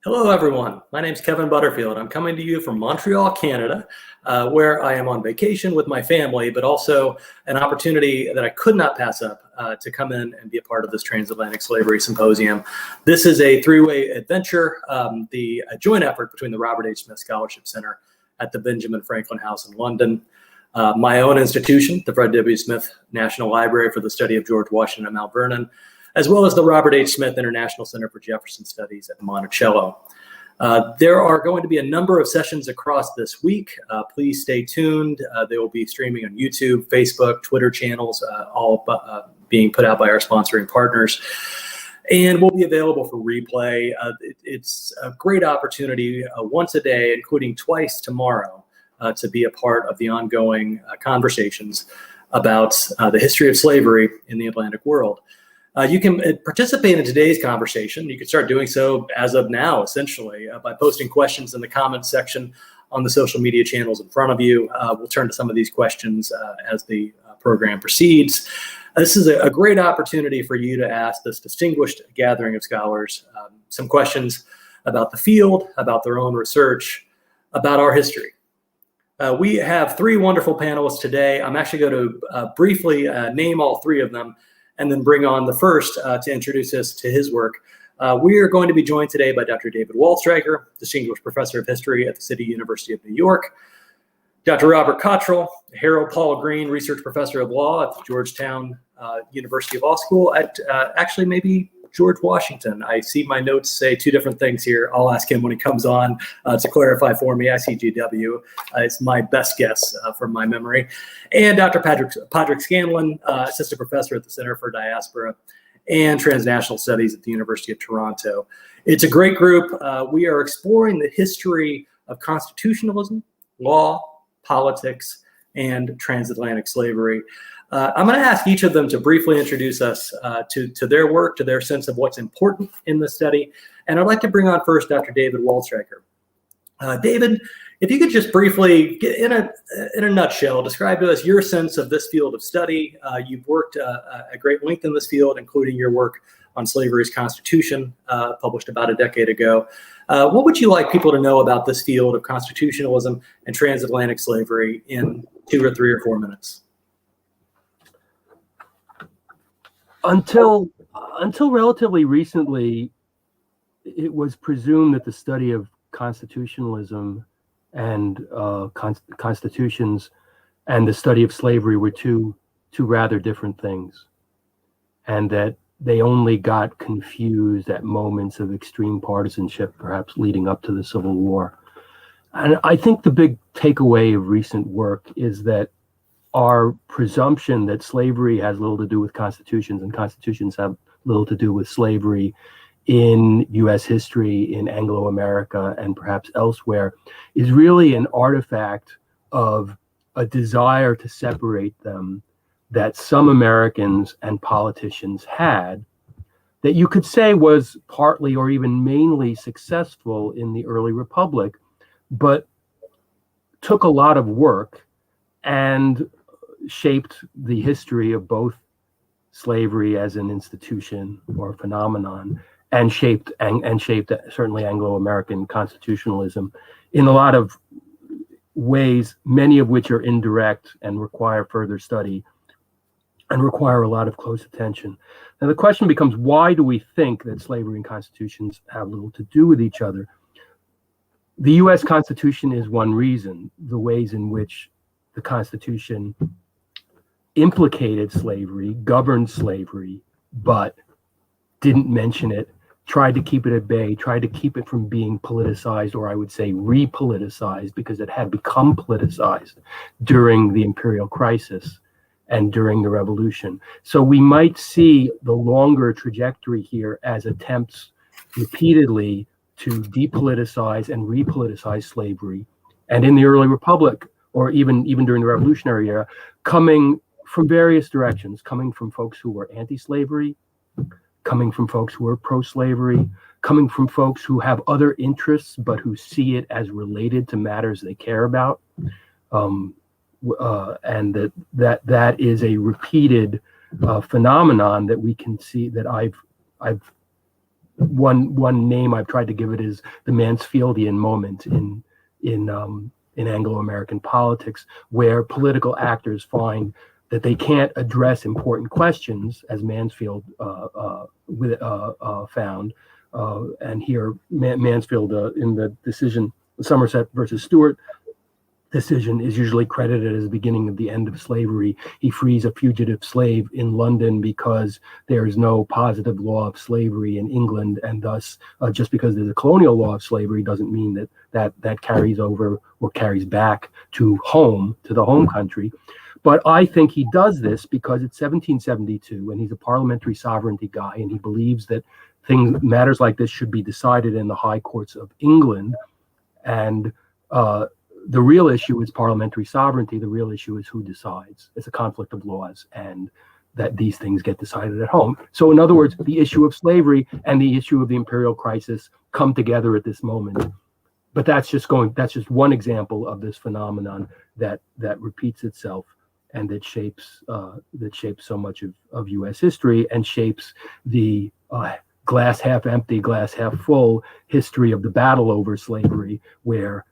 Hello, everyone. My name is Kevin Butterfield. I'm coming to you from Montreal, Canada, where I am on vacation with my family, but also an opportunity that I could not pass up to come in and be a part of this Transatlantic Slavery Symposium. This is a three-way adventure, a joint effort between the Robert H. Smith Scholarship Center at the Benjamin Franklin House in London, my own institution, the Fred W. Smith National Library for the Study of George Washington at Mount Vernon, as well as the Robert H. Smith International Center for Jefferson Studies at Monticello. There are going to be a number of sessions across this week. Please stay tuned. They will be streaming on YouTube, Facebook, Twitter channels, all being put out by our sponsoring partners, and will be available for replay. It's a great opportunity once a day, including twice tomorrow, to be a part of the ongoing conversations about the history of slavery in the Atlantic world. You can participate in today's conversation. You can start doing so as of now, essentially, by posting questions in the comments section on the social media channels in front of you. We'll turn to some of these questions as the program proceeds. This is a great opportunity for you to ask this distinguished gathering of scholars some questions about the field, about their own research, about our history. We have three wonderful panelists today. I'm actually going to briefly name all three of them and then bring on the first to introduce us to his work. We are going to be joined today by Dr. David Waldstreicher, Distinguished Professor of History at the City University of New York, Dr. Robert Cottrol, Harold Paul Green, Research Professor of Law at the Georgetown University Law School at actually maybe George Washington. I see my notes say two different things here. I'll ask him when he comes on to clarify for me. I see GW. It's my best guess from my memory. And Dr. Padraic Scanlan, Assistant Professor at the Center for Diaspora and Transnational Studies at the University of Toronto. It's a great group. We are exploring the history of constitutionalism, law, politics, and transatlantic slavery. I'm going to ask each of them to briefly introduce us to their work, to their sense of what's important in the study. And I'd like to bring on first Dr. David Waldstreicher. David, if you could just briefly, in a nutshell, describe to us your sense of this field of study. You've worked at great length in this field, including your work on slavery's constitution, published about a decade ago. What would you like people to know about this field of constitutionalism and transatlantic slavery in 2 or 3 or 4 minutes? Until relatively recently, it was presumed that the study of constitutionalism and constitutions and the study of slavery were two rather different things, and that they only got confused at moments of extreme partisanship, perhaps leading up to the Civil War. And I think the big takeaway of recent work is that our presumption that slavery has little to do with constitutions and constitutions have little to do with slavery in U.S. history, in Anglo-America, and perhaps elsewhere, is really an artifact of a desire to separate them that some Americans and politicians had, that you could say was partly or even mainly successful in the early Republic, but took a lot of work and shaped the history of both slavery as an institution or phenomenon, and shaped certainly Anglo-American constitutionalism in a lot of ways, many of which are indirect and require further study and require a lot of close attention. Now the question becomes, why do we think that slavery and constitutions have little to do with each other? The U.S. Constitution is one reason. The ways in which the Constitution implicated slavery, governed slavery, but didn't mention it, tried to keep it at bay, tried to keep it from being politicized, or I would say repoliticized, because it had become politicized during the imperial crisis and during the revolution. So we might see the longer trajectory here as attempts repeatedly to depoliticize and repoliticize slavery. And in the early Republic, or even during the Revolutionary era, coming from various directions, coming from folks who were anti-slavery, coming from folks who are pro-slavery, coming from folks who have other interests but who see it as related to matters they care about, and that is a repeated phenomenon that we can see, that I've one name I've tried to give it is the Mansfieldian moment in Anglo-American politics, where political actors find that they can't address important questions, as Mansfield found. And here, Mansfield, in the decision, Somerset versus Stewart decision, is usually credited as the beginning of the end of slavery. He frees a fugitive slave in London because there is no positive law of slavery in England, and thus, just because there's a colonial law of slavery doesn't mean that carries over or carries back to the home country. But I think he does this because it's 1772 and he's a parliamentary sovereignty guy, and he believes that matters like this should be decided in the high courts of England. And the real issue is parliamentary sovereignty. The real issue is who decides. It's a conflict of laws, and that these things get decided at home. So in other words, the issue of slavery and the issue of the imperial crisis come together at this moment. But that's just one example of this phenomenon that repeats itself, and that shapes so much of U.S. history, and shapes the glass half empty, glass half full history of the battle over slavery, where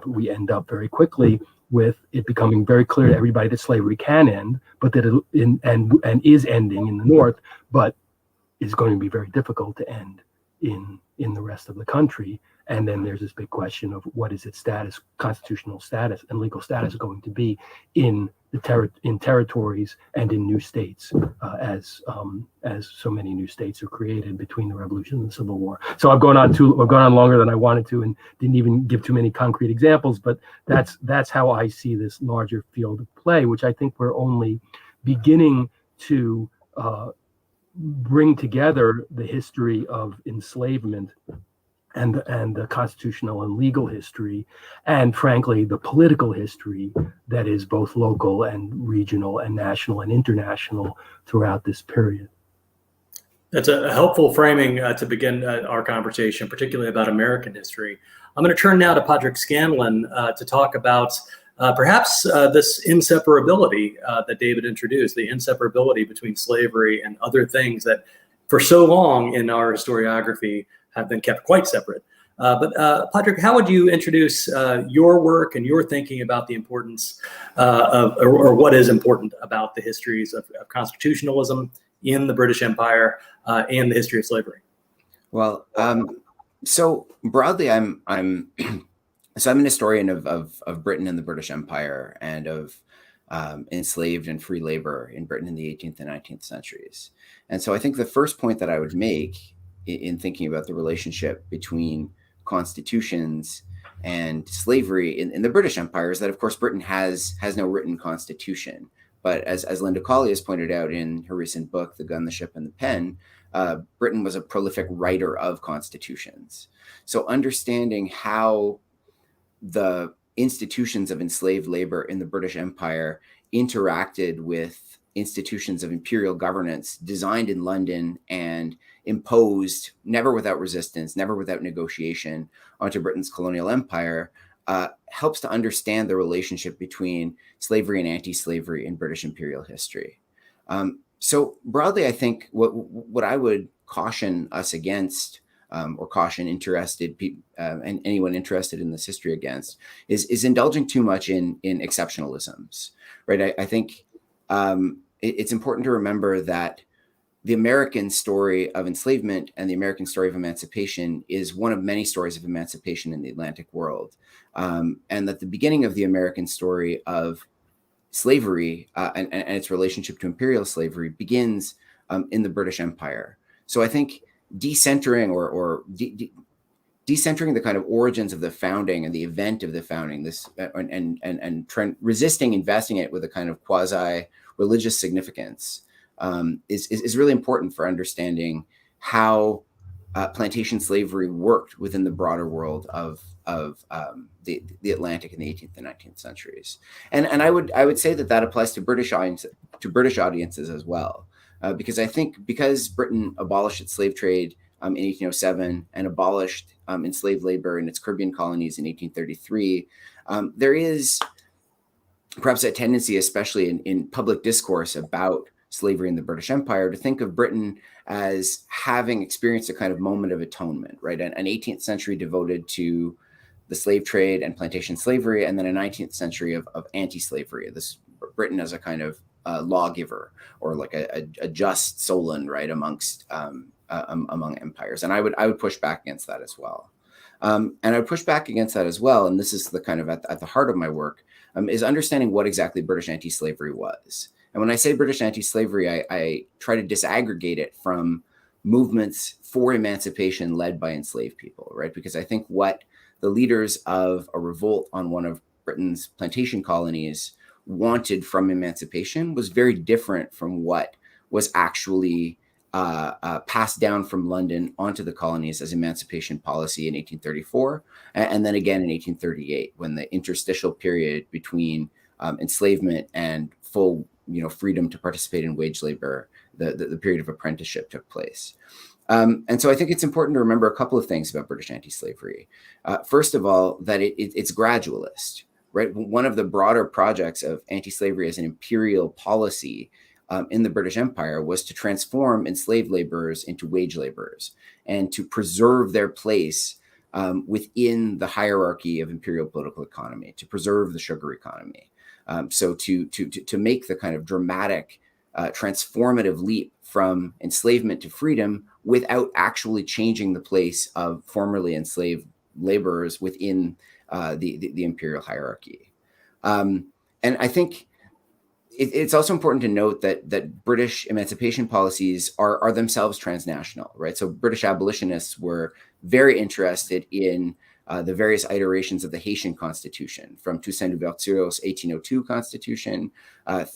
we end up very quickly with it becoming very clear to everybody that slavery can end, but that and is ending in the North, but is going to be very difficult to end in the rest of the country. And then there's this big question of what is its status, constitutional status and legal status, going to be in territories and in new states, as so many new states are created between the Revolution and the Civil War. So I've gone on longer than I wanted to, and didn't even give too many concrete examples. But that's how I see this larger field of play, which I think we're only beginning to bring together the history of enslavement and the constitutional and legal history, and frankly, the political history that is both local and regional and national and international throughout this period. That's a helpful framing to begin our conversation, particularly about American history. I'm going to turn now to Padraic Scanlan to talk about perhaps this inseparability that David introduced, the inseparability between slavery and other things that for so long in our historiography have been kept quite separate. But Padraic, how would you introduce your work and your thinking about the importance or what is important about the histories of constitutionalism in the British Empire and the history of slavery? Well, so broadly, I'm an historian of Britain and the British Empire, and of enslaved and free labor in Britain in the 18th and 19th centuries. And so I think the first point that I would make in thinking about the relationship between constitutions and slavery in the British Empire is that, of course, Britain has no written constitution. But as Linda Colley has pointed out in her recent book, The Gun, the Ship, and the Pen, Britain was a prolific writer of constitutions. So understanding how the institutions of enslaved labor in the British Empire interacted with institutions of imperial governance designed in London and imposed, never without resistance, never without negotiation, onto Britain's colonial empire, helps to understand the relationship between slavery and anti-slavery in British imperial history. So broadly, I think what I would caution us against, or caution interested and anyone interested in this history against, is indulging too much in exceptionalisms, right? I think it's important to remember that the American story of enslavement and the American story of emancipation is one of many stories of emancipation in the Atlantic world, and that the beginning of the American story of slavery and its relationship to imperial slavery begins in the British Empire. So I think decentering or decentering the kind of origins of the founding and the event of the founding, resisting investing it with a kind of quasi-religious significance is really important for understanding how plantation slavery worked within the broader world of the Atlantic in the 18th and 19th centuries. And I would say that applies to British audiences as well, because I think because Britain abolished its slave trade in 1807 and abolished enslaved labor in its Caribbean colonies in 1833, there is perhaps a tendency, especially in public discourse about slavery in the British Empire, to think of Britain as having experienced a kind of moment of atonement, right? An 18th century devoted to the slave trade and plantation slavery, and then a 19th century of anti-slavery. This Britain as a kind of lawgiver, or like a just Solon, right, amongst among empires. And I would push back against that as well. And I would push back against that as well. And this is the kind of at the heart of my work, is understanding what exactly British anti-slavery was. And when I say British anti-slavery, I try to disaggregate it from movements for emancipation led by enslaved people, right? Because I think what the leaders of a revolt on one of Britain's plantation colonies wanted from emancipation was very different from what was actually passed down from London onto the colonies as emancipation policy in 1834, and then again in 1838, when the interstitial period between enslavement and full, freedom to participate in wage labor, the period of apprenticeship, took place. And so I think it's important to remember a couple of things about British anti-slavery. First of all, that it's gradualist, right? One of the broader projects of anti-slavery as an imperial policy in the British Empire was to transform enslaved laborers into wage laborers and to preserve their place within the hierarchy of imperial political economy, to preserve the sugar economy. So to make the kind of dramatic transformative leap from enslavement to freedom without actually changing the place of formerly enslaved laborers within the imperial hierarchy. And I think it's also important to note that British emancipation policies are themselves transnational, right? So British abolitionists were very interested in the various iterations of the Haitian Constitution, from Toussaint Louverture's 1802 Constitution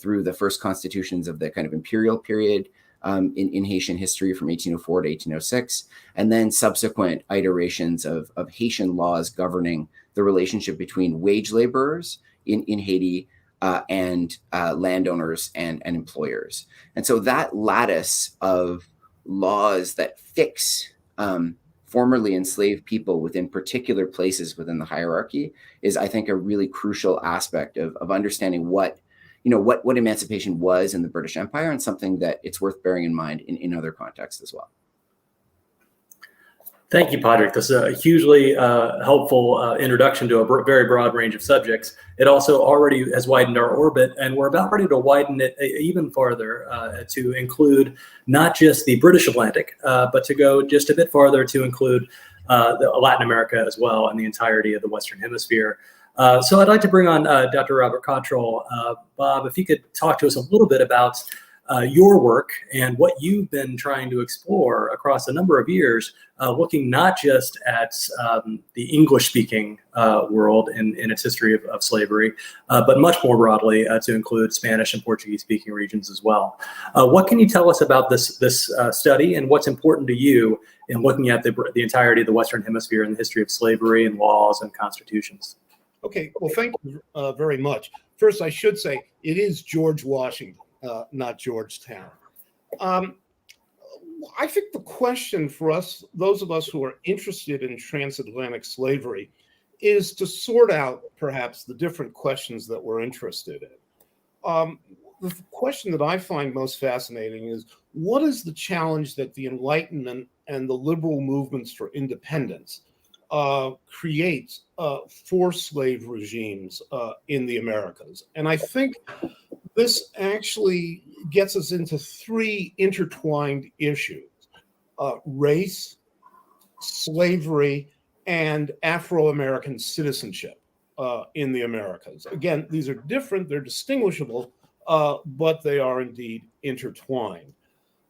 through the first constitutions of the kind of imperial period in Haitian history from 1804 to 1806, and then subsequent iterations of Haitian laws governing the relationship between wage laborers in Haiti and landowners and employers. And so that lattice of laws that fix formerly enslaved people within particular places within the hierarchy is, I think, a really crucial aspect of understanding what emancipation was in the British Empire, and something that it's worth bearing in mind in other contexts as well. Thank you, Padraic. This is a hugely helpful introduction to a very broad range of subjects. It also already has widened our orbit, and we're about ready to widen it even farther to include not just the British Atlantic, but to go just a bit farther to include Latin America as well, and the entirety of the Western Hemisphere. So I'd like to bring on Dr. Robert Cottrol. Bob, if you could talk to us a little bit about your work and what you've been trying to explore across a number of years, looking not just at the English-speaking world in its history of slavery, but much more broadly to include Spanish and Portuguese-speaking regions as well. What can you tell us about this study, and what's important to you in looking at the entirety of the Western Hemisphere and the history of slavery and laws and constitutions? Okay, well, thank you very much. First, I should say it is George Washington, not Georgetown. I think the question for us, those of us who are interested in transatlantic slavery, is to sort out perhaps the different questions that we're interested in. The question that I find most fascinating is, what is the challenge that the Enlightenment and the liberal movements for independence creates for slave regimes in the Americas? And I think this actually gets us into three intertwined issues: race, slavery, and Afro-American citizenship in the Americas. Again, these are different, they're distinguishable, but they are indeed intertwined.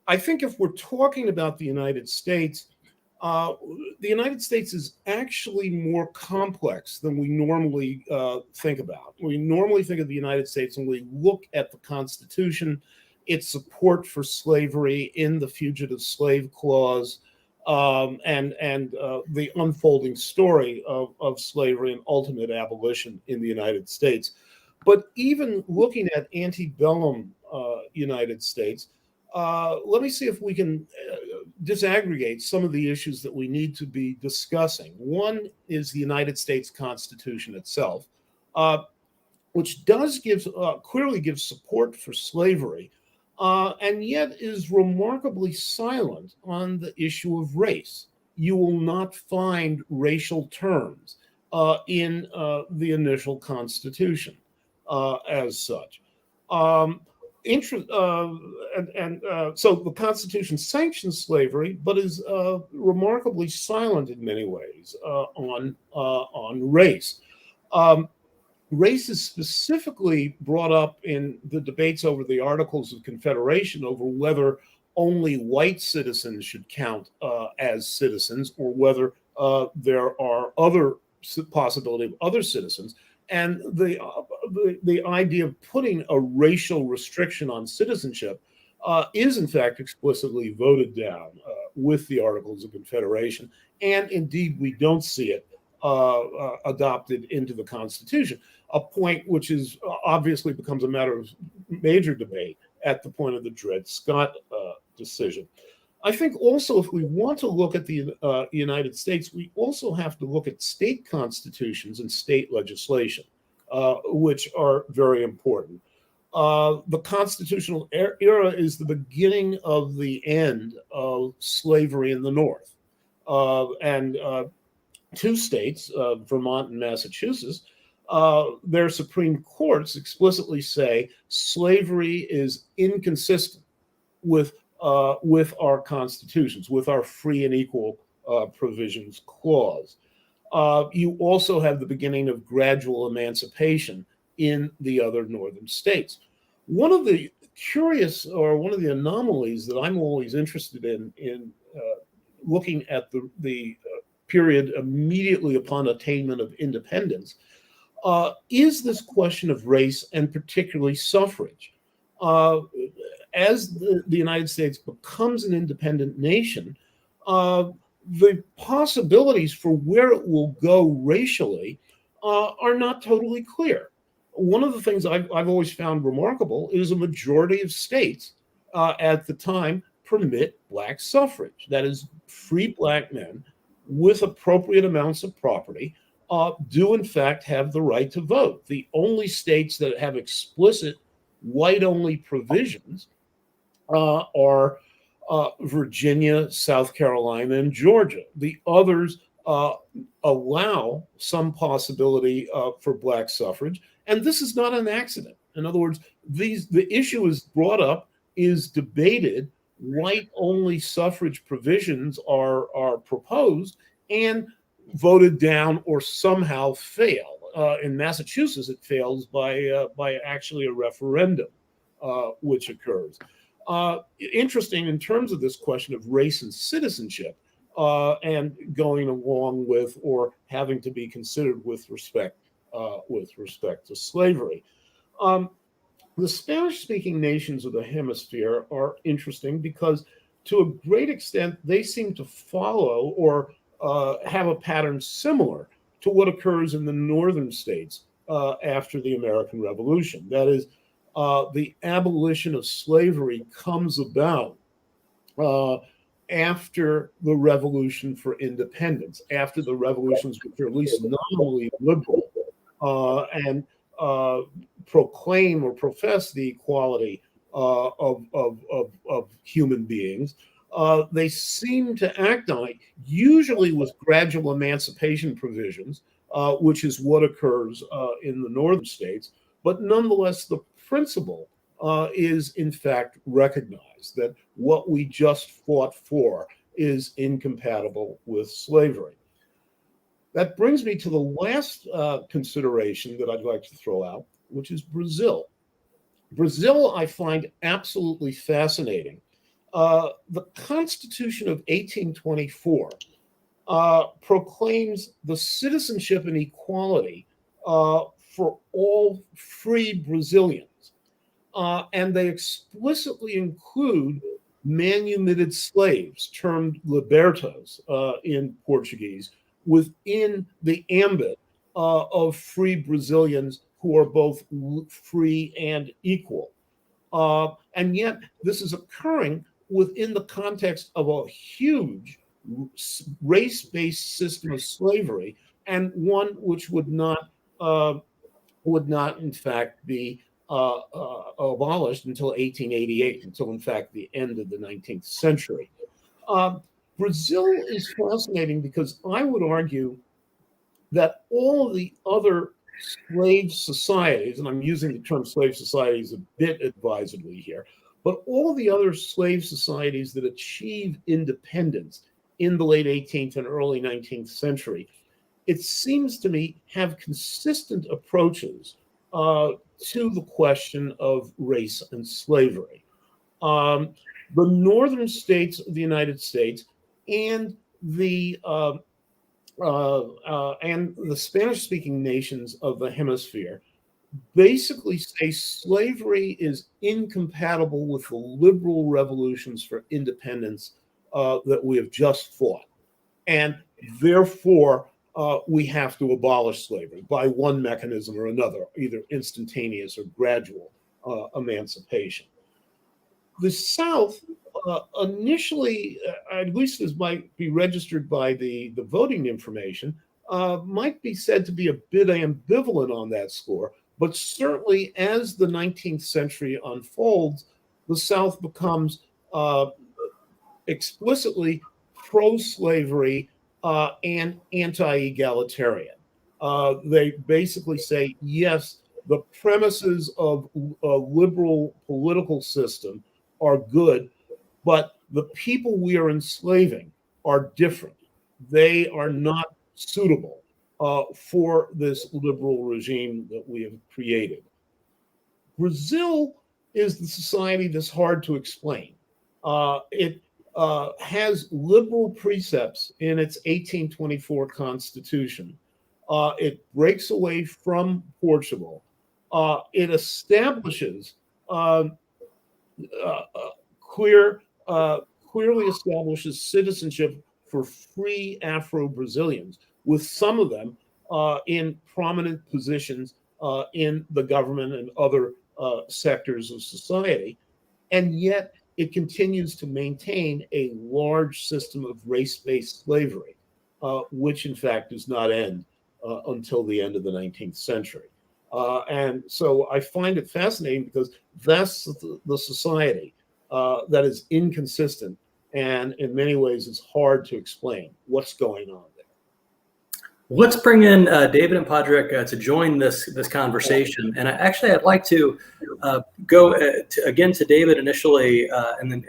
I think if we're talking about the United States is actually more complex than we normally think about. We normally think of the United States when we look at the Constitution, its support for slavery in the Fugitive Slave Clause, and the unfolding story of slavery and ultimate abolition in the United States. But even looking at antebellum United States, let me see if we can disaggregate some of the issues that we need to be discussing. One is the United States Constitution itself, which does clearly give support for slavery, and yet is remarkably silent on the issue of race. You will not find racial terms in the initial Constitution as such. So the Constitution sanctions slavery, but is remarkably silent in many ways on race. Race is specifically brought up in the debates over the Articles of Confederation over whether only white citizens should count as citizens, or whether there are other possibility of other citizens. And the idea of putting a racial restriction on citizenship is in fact explicitly voted down with the Articles of Confederation. And indeed, we don't see it adopted into the Constitution, a point which is obviously becomes a matter of major debate at the point of the Dred Scott decision. I think also, if we want to look at the United States, we also have to look at state constitutions and state legislation, which are very important. The constitutional era is the beginning of the end of slavery in the North. And two states, Vermont and Massachusetts, their Supreme Courts explicitly say slavery is inconsistent with our constitutions, with our free and equal provisions clause. You also have the beginning of gradual emancipation in the other northern states. One of the curious, or one of the anomalies that I'm always interested in looking at the period immediately upon attainment of independence, is this question of race, and particularly suffrage. As the United States becomes an independent nation, the possibilities for where it will go racially are not totally clear. One of the things I've always found remarkable is a majority of states at the time permit Black suffrage. That is, free Black men with appropriate amounts of property do in fact have the right to vote. The only states that have explicit white-only provisions are Virginia, South Carolina, and Georgia. The others allow some possibility for Black suffrage, and this is not an accident. In other words, the issue is brought up, is debated, white-only suffrage provisions are proposed and voted down or somehow fail. In Massachusetts, it fails by actually a referendum, which occurs. Interesting in terms of this question of race and citizenship, and going along with or having to be considered with respect to slavery. The Spanish-speaking nations of the hemisphere are interesting because, to a great extent, they seem to follow or have a pattern similar to what occurs in the northern states after the American Revolution. That is, the abolition of slavery comes about after the Revolution for Independence, after the revolutions which are at least nominally liberal and proclaim or profess the equality of human beings. They seem to act on it, usually with gradual emancipation provisions, which is what occurs in the northern states. But nonetheless, the principle is in fact recognized, that what we just fought for is incompatible with slavery. That brings me to the last consideration that I'd like to throw out, which is Brazil. Brazil, I find absolutely fascinating. The Constitution of 1824 proclaims the citizenship and equality for all free Brazilians. And they explicitly include manumitted slaves, termed libertos in Portuguese, within the ambit of free Brazilians who are both free and equal. And yet this is occurring within the context of a huge race-based system of slavery, and one which would not in fact be abolished until 1888, until in fact the end of the 19th century. Brazil is fascinating because I would argue that all the other slave societies, and I'm using the term slave societies a bit advisedly here, but all the other slave societies that achieve independence in the late 18th and early 19th century, it seems to me have consistent approaches to the question of race and slavery. The northern states of the United States and the Spanish-speaking nations of the hemisphere basically say slavery is incompatible with the liberal revolutions for independence that we have just fought. And therefore, we have to abolish slavery by one mechanism or another, either instantaneous or gradual emancipation. The South initially, at least as might be registered by the voting information, might be said to be a bit ambivalent on that score. But certainly as the 19th century unfolds, the South becomes explicitly pro-slavery and anti-egalitarian. They basically say, yes, the premises of a liberal political system are good, but the people we are enslaving are different. They are not suitable for this liberal regime that we have created. Brazil is the society that's hard to explain. It has liberal precepts in its 1824 constitution. It breaks away from Portugal. It establishes clearly establishes citizenship for free Afro-Brazilians, with some of them in prominent positions in the government and other sectors of society. And yet it continues to maintain a large system of race-based slavery, which in fact does not end until the end of the 19th century. And so I find it fascinating because that's the society that is inconsistent, and in many ways it's hard to explain what's going on there. Let's bring in David and Padraic to join this conversation. And I'd like to go again to David initially, and then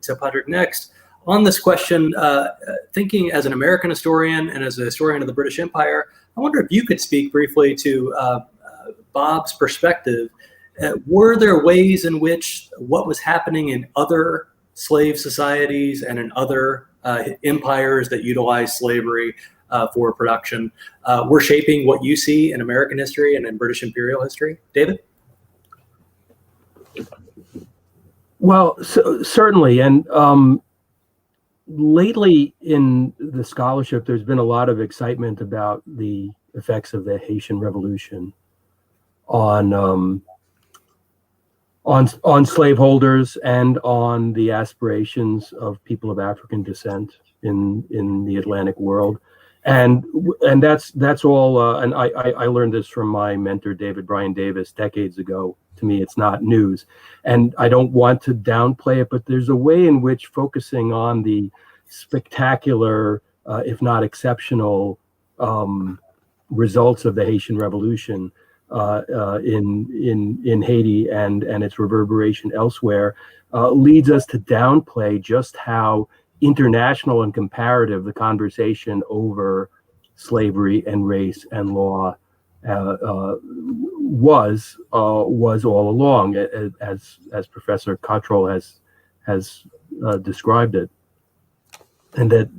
to Padraic next on this question. Thinking as an American historian and as a historian of the British Empire, I wonder if you could speak briefly to Bob's perspective. Were there ways in which what was happening in other slave societies and in other empires that utilized slavery for production were shaping what you see in American history and in British imperial history? David? Well, certainly. And lately in the scholarship, there's been a lot of excitement about the effects of the Haitian Revolution on slaveholders and on the aspirations of people of African descent in the Atlantic world. And that's all. And I learned this from my mentor, David Bryan Davis, decades ago. To me, it's not news. And I don't want to downplay it, but there's a way in which focusing on the spectacular, if not exceptional, results of the Haitian Revolution in Haiti and its reverberation elsewhere leads us to downplay just how international and comparative the conversation over slavery and race and law was all along, as Professor Cottrol has described it, and that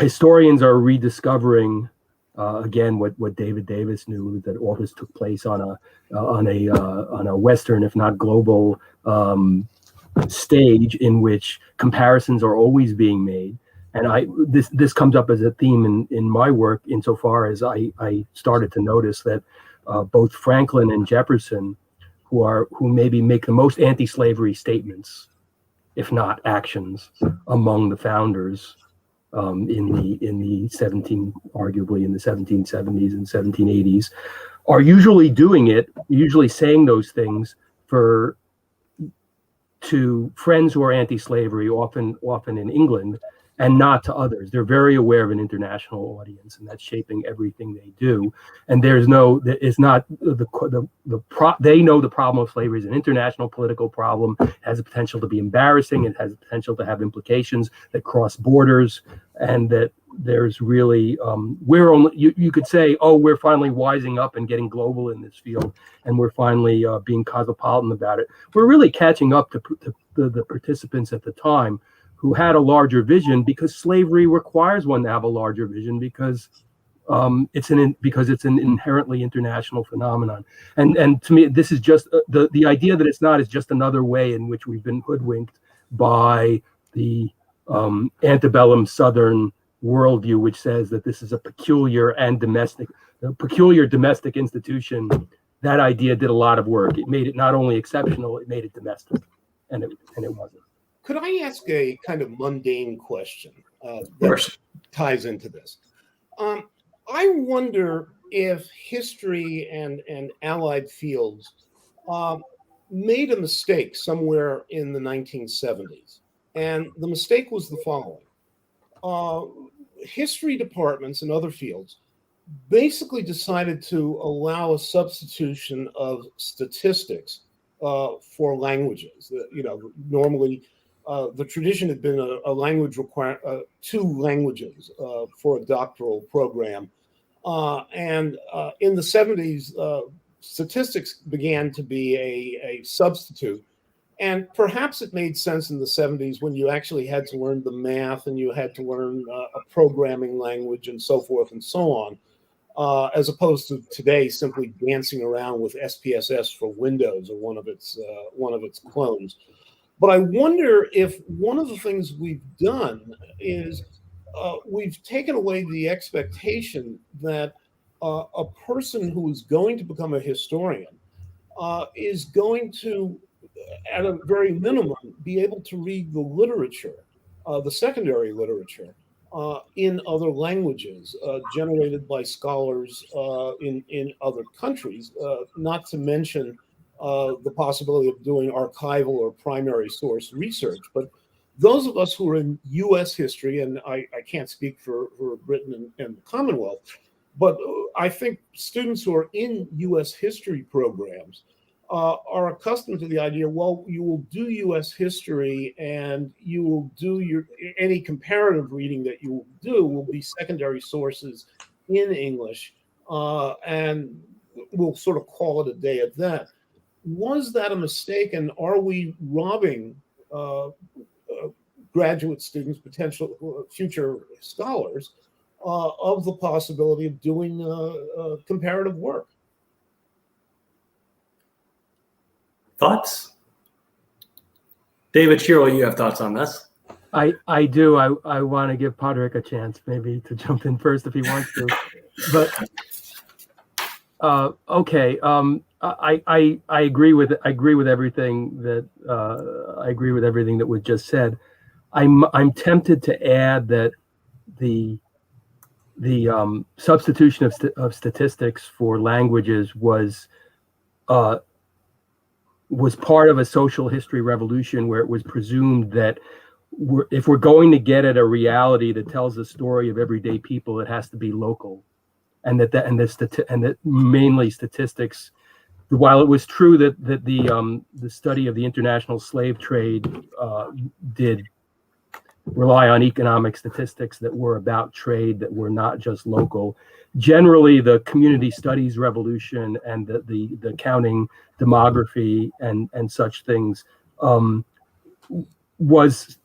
historians are rediscovering again what David Davis knew, that all this took place on a Western, if not global, stage in which comparisons are always being made. And this comes up as a theme in my work, insofar as I started to notice that both Franklin and Jefferson, who maybe make the most anti-slavery statements, if not actions, among the founders arguably in the 1770s and 1780s, are usually doing it, usually saying those things to friends who are anti-slavery, often in England, and not to others. They're very aware of an international audience, and that's shaping everything they do. And they know the problem of slavery is an international political problem. It has the potential to be embarrassing. It has the potential to have implications that cross borders, and that there's really you could say, oh, we're finally wising up and getting global in this field, and we're finally being cosmopolitan about it. We're really catching up to the participants at the time who had a larger vision, because slavery requires one to have a larger vision, because it's an inherently international phenomenon. And to me, this is just the idea that it's not is just another way in which we've been hoodwinked by the antebellum Southern worldview, which says that this is a peculiar domestic institution. That idea did a lot of work. It made it not only exceptional, it made it domestic, and it wasn't. Could I ask a kind of mundane question that ties into this? I wonder if history and allied fields made a mistake somewhere in the 1970s. And the mistake was the following. History departments and other fields basically decided to allow a substitution of statistics for languages. Normally, the tradition had been a language two languages for a doctoral program. And in the 70s, statistics began to be a substitute. And perhaps it made sense in the 70s when you actually had to learn the math and you had to learn a programming language and so forth and so on, as opposed to today simply dancing around with SPSS for Windows or one of its clones. But I wonder if one of the things we've done is we've taken away the expectation that a person who is going to become a historian is going to, at a very minimum, be able to read the literature, the secondary literature, in other languages generated by scholars in other countries, not to mention the possibility of doing archival or primary source research. But those of us who are in U.S. history, and I can't speak for Britain and the Commonwealth, but I think students who are in U.S. history programs are accustomed to the idea, well, you will do U.S. history and you will do any comparative reading that you will do will be secondary sources in English, and we'll sort of call it a day at that. Was that a mistake, and are we robbing graduate students, potential future scholars, of the possibility of doing comparative work? Thoughts? David Shirley, you have thoughts on this? I do. I want to give Padraic a chance maybe to jump in first if he wants to. But okay. I agree with everything that was just said. I'm tempted to add that the substitution of statistics for languages was part of a social history revolution where it was presumed that if we're going to get at a reality that tells the story of everyday people, it has to be local, and that mainly statistics. While it was true that the study of the international slave trade did rely on economic statistics that were about trade, that were not just local, generally the community studies revolution and the counting demography and such things was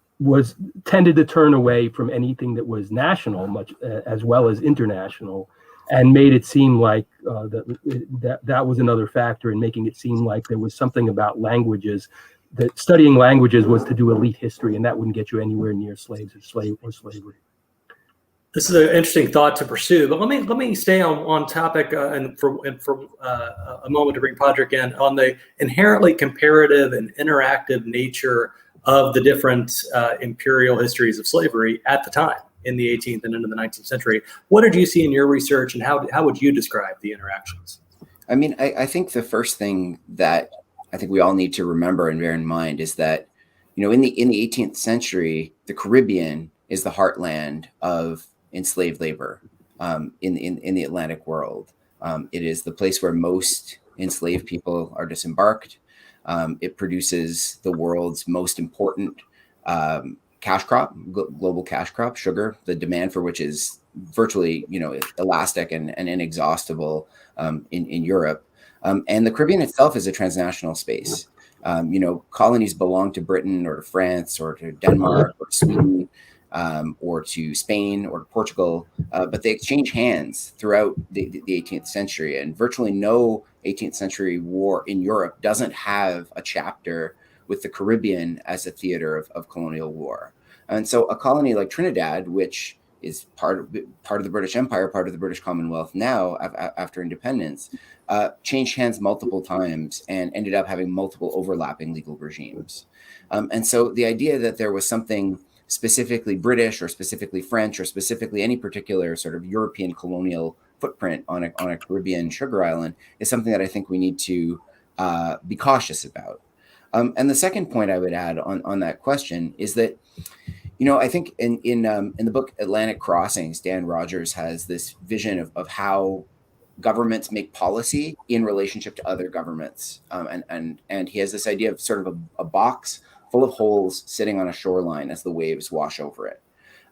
tended to turn away from anything that was national, much as well as international, and made it seem like that was another factor in making it seem like there was something about languages, that studying languages was to do elite history, and that wouldn't get you anywhere near slaves or slavery. This is an interesting thought to pursue, but let me stay on topic and for a moment to bring Padraic in on the inherently comparative and interactive nature of the different imperial histories of slavery at the time in the 18th and into the 19th century. What did you see in your research, and how would you describe the interactions? I mean, I think the first thing that I think we all need to remember and bear in mind is that, in the 18th century, the Caribbean is the heartland of enslaved labor in the Atlantic world. It is the place where most enslaved people are disembarked. It produces the world's most important cash crop, global cash crop, sugar, the demand for which is virtually, elastic and inexhaustible in Europe. And the Caribbean itself is a transnational space. Colonies belong to Britain or to France or to Denmark or to Sweden or to Spain or to Portugal, but they exchange hands throughout the 18th century. And virtually no 18th century war in Europe doesn't have a chapter with the Caribbean as a theater of colonial war. And so a colony like Trinidad, which is part of the British Empire, part of the British Commonwealth now after independence, changed hands multiple times and ended up having multiple overlapping legal regimes. And so the idea that there was something specifically British or specifically French or specifically any particular sort of European colonial footprint on a Caribbean sugar island is something that I think we need to be cautious about. And the second point I would add on that question is that, I think in the book Atlantic Crossings, Dan Rogers has this vision of how governments make policy in relationship to other governments. And he has this idea of sort of a box full of holes sitting on a shoreline as the waves wash over it.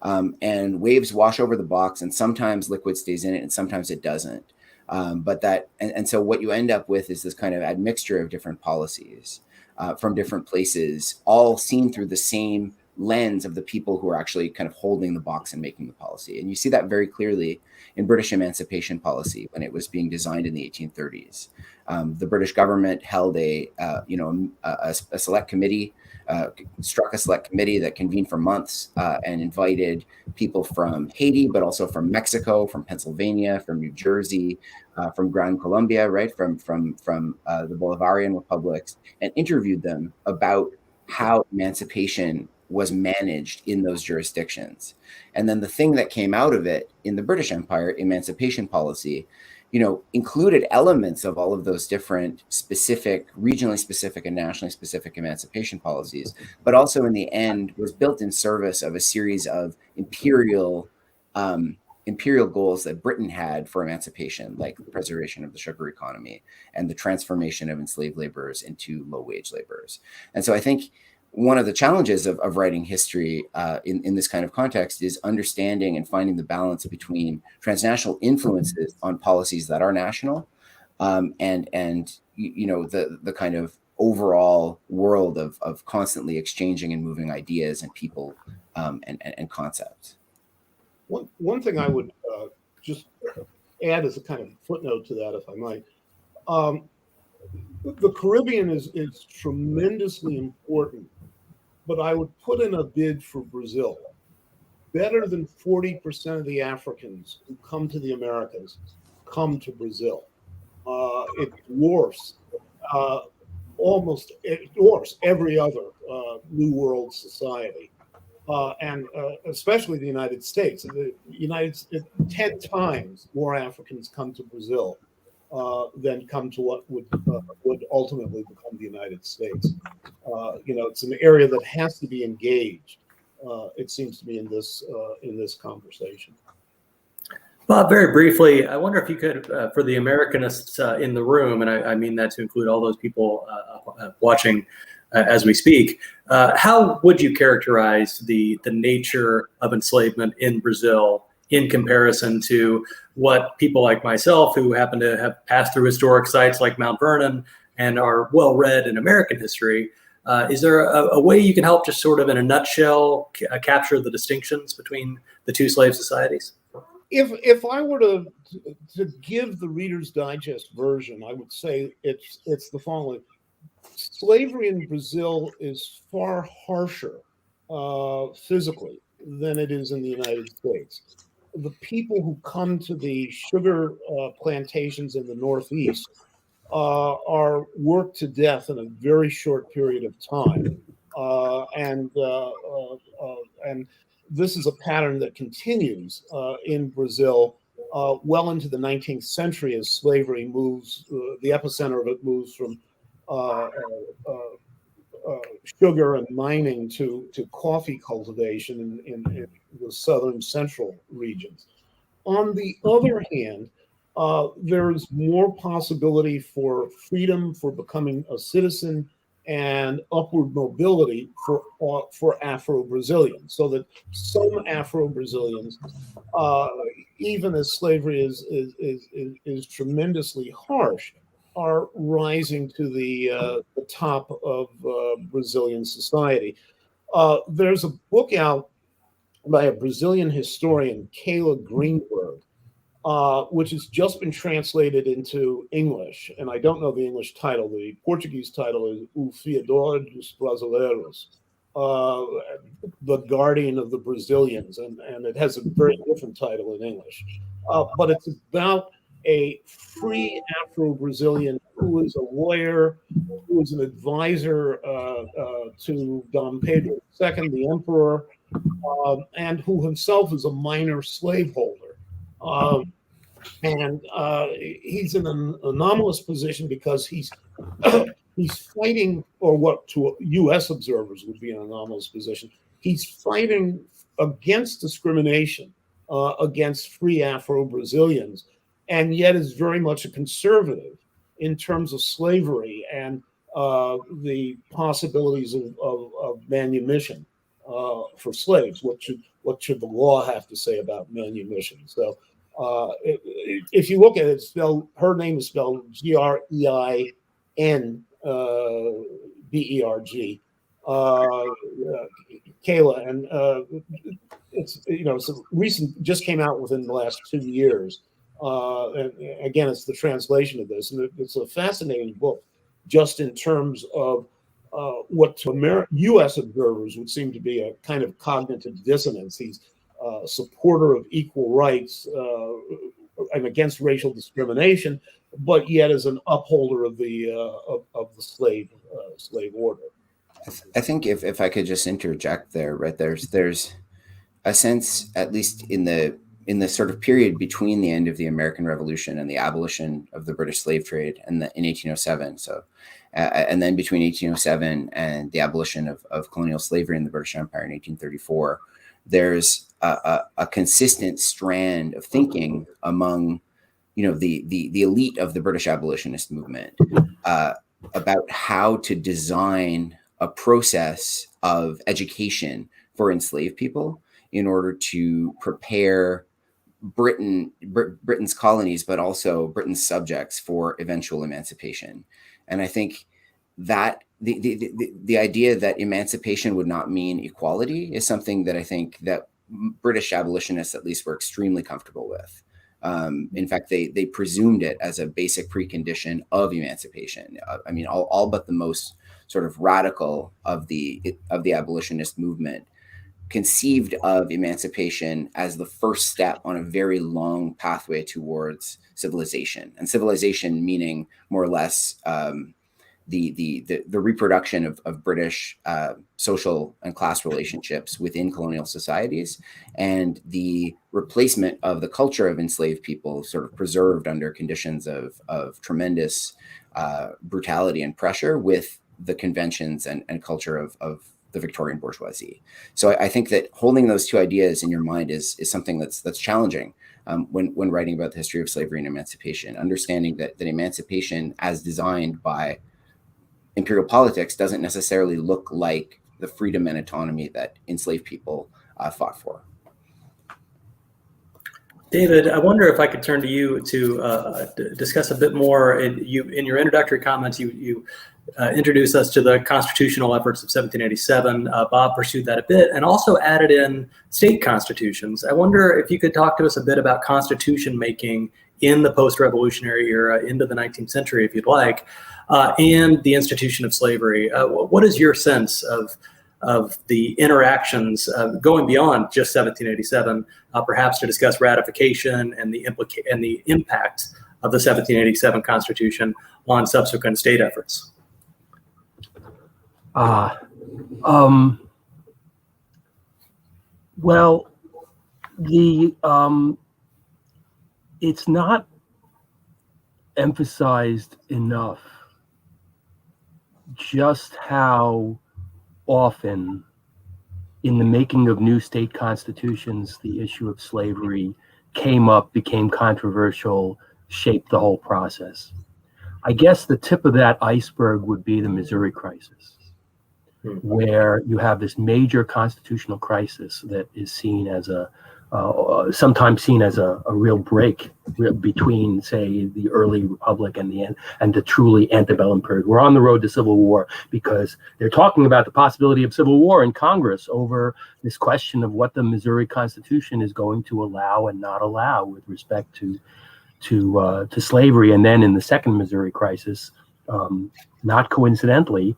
And waves wash over the box, and sometimes liquid stays in it and sometimes it doesn't. So what you end up with is this kind of admixture of different policies from different places, all seen through the same lens of the people who are actually kind of holding the box and making the policy. And you see that very clearly in British emancipation policy when it was being designed in the 1830s. The British government held a select committee, struck a select committee that convened for months and invited people from Haiti, but also from Mexico, from Pennsylvania, from New Jersey, from Gran Colombia, right, from the Bolivarian republics, and interviewed them about how emancipation was managed in those jurisdictions. And then the thing that came out of it in the British Empire, emancipation policy, included elements of all of those different specific, regionally specific and nationally specific emancipation policies, but also in the end was built in service of a series of imperial goals that Britain had for emancipation, like the preservation of the sugar economy and the transformation of enslaved laborers into low-wage laborers. And so I think one of the challenges of writing history in this kind of context is understanding and finding the balance between transnational influences on policies that are national and the kind of overall world of constantly exchanging and moving ideas and people and concepts. One thing I would just add as a kind of footnote to that, if I might, the Caribbean is tremendously important, but I would put in a bid for Brazil. Better than 40% of the Africans who come to the Americas come to Brazil. It dwarfs every other New World society. And especially the United States. 10 times more Africans come to Brazil than come to what would ultimately become the United States. It's an area that has to be engaged. It seems to me in this conversation. Bob, very briefly, I wonder if you could, for the Americanists in the room, and I mean that to include all those people watching as we speak, how would you characterize the nature of enslavement in Brazil in comparison to what people like myself, who happen to have passed through historic sites like Mount Vernon and are well read in American history? Is there a way you can help just sort of in a nutshell capture the distinctions between the two slave societies? If I were to give the Reader's Digest version, I would say it's the following. Slavery in Brazil is far harsher physically than it is in the United States. The people who come to the sugar plantations in the Northeast are worked to death in a very short period of time. And this is a pattern that continues in Brazil well into the 19th century as slavery moves, the epicenter of it moves from sugar and mining to coffee cultivation in the southern central regions. On the other hand, there's more possibility for freedom, for becoming a citizen, and upward mobility for Afro-Brazilians, so that some Afro-Brazilians, even as slavery is tremendously harsh, are rising to the top of Brazilian society. There's a book out by a Brazilian historian, Kayla Greenberg, which has just been translated into English. And I don't know the English title. The Portuguese title is O Fiador dos Brasileiros, the Guardian of the Brazilians. And it has a very different title in English. But it's about a free Afro-Brazilian who is a lawyer, who is an advisor to Dom Pedro II, the emperor, and who himself is a minor slaveholder. And he's in an anomalous position because he's fighting, or what to U.S. observers would be an anomalous position. He's fighting against discrimination against free Afro-Brazilians, and yet is very much a conservative in terms of slavery and the possibilities of manumission for slaves. What should the law have to say about manumission? So if you look at it, her name is spelled Greinberg, Kayla, and it's it's a recent, just came out within the last 2 years. And again, it's the translation of this, and it's a fascinating book, just in terms of what to U.S. observers would seem to be a kind of cognitive dissonance. He's a supporter of equal rights and against racial discrimination, but yet is an upholder of the slave order. I think if I could just interject there, right? There's a sense, at least in the sort of period between the end of the American Revolution and the abolition of the British slave trade in 1807. So, and then between 1807 and the abolition of colonial slavery in the British Empire in 1834, there's a consistent strand of thinking among, the elite of the British abolitionist movement about how to design a process of education for enslaved people in order to prepare Britain's colonies, but also Britain's subjects for eventual emancipation. And I think that the idea that emancipation would not mean equality is something that I think that British abolitionists, at least, were extremely comfortable with. In fact, they presumed it as a basic precondition of emancipation. I mean, all but the most sort of radical of the abolitionist movement conceived of emancipation as the first step on a very long pathway towards civilization, and civilization meaning more or less the reproduction of British social and class relationships within colonial societies, and the replacement of the culture of enslaved people, sort of preserved under conditions of tremendous brutality and pressure, with the conventions and culture of the Victorian bourgeoisie. So I think that holding those two ideas in your mind is something that's challenging when writing about the history of slavery and emancipation. Understanding that emancipation, as designed by imperial politics, doesn't necessarily look like the freedom and autonomy that enslaved people fought for. David, I wonder if I could turn to you to discuss a bit more. In your introductory comments, you introduced us to the constitutional efforts of 1787. Bob pursued that a bit and also added in state constitutions. I wonder if you could talk to us a bit about constitution making in the post-revolutionary era into the 19th century, if you'd like, and the institution of slavery. What is your sense of the interactions going beyond just 1787, perhaps to discuss ratification and the impact of the 1787 Constitution on subsequent state efforts? Well, the it's not emphasized enough just how often in the making of new state constitutions, the issue of slavery came up, became controversial, shaped the whole process. I guess the tip of that iceberg would be the Missouri crisis, where you have this major constitutional crisis that is seen as sometimes seen as a real break between, say, the early republic and the truly antebellum period. We're on the road to civil war because they're talking about the possibility of civil war in Congress over this question of what the Missouri Constitution is going to allow and not allow with respect to slavery. And then in the second Missouri crisis, not coincidentally,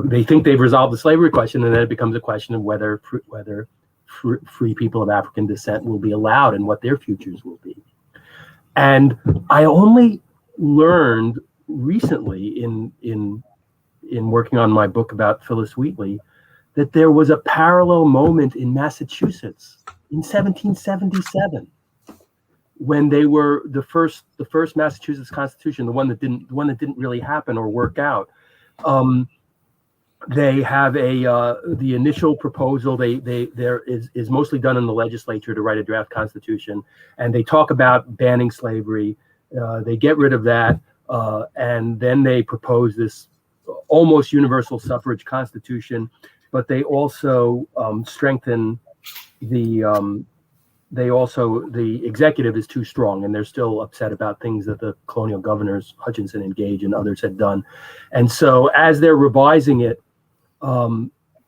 they think they've resolved the slavery question, and then it becomes a question of whether free people of African descent will be allowed and what their futures will be. And I only learned recently in working on my book about Phyllis Wheatley that there was a parallel moment in Massachusetts in 1777 when they were the first Massachusetts Constitution, the one that didn't really happen or work out. They have the initial proposal. There is mostly done in the legislature to write a draft constitution, and they talk about banning slavery. They get rid of that, and then they propose this almost universal suffrage constitution. But they also strengthen the executive is too strong, and they're still upset about things that the colonial governors Hutchinson and Gage and others had done. And so as they're revising it,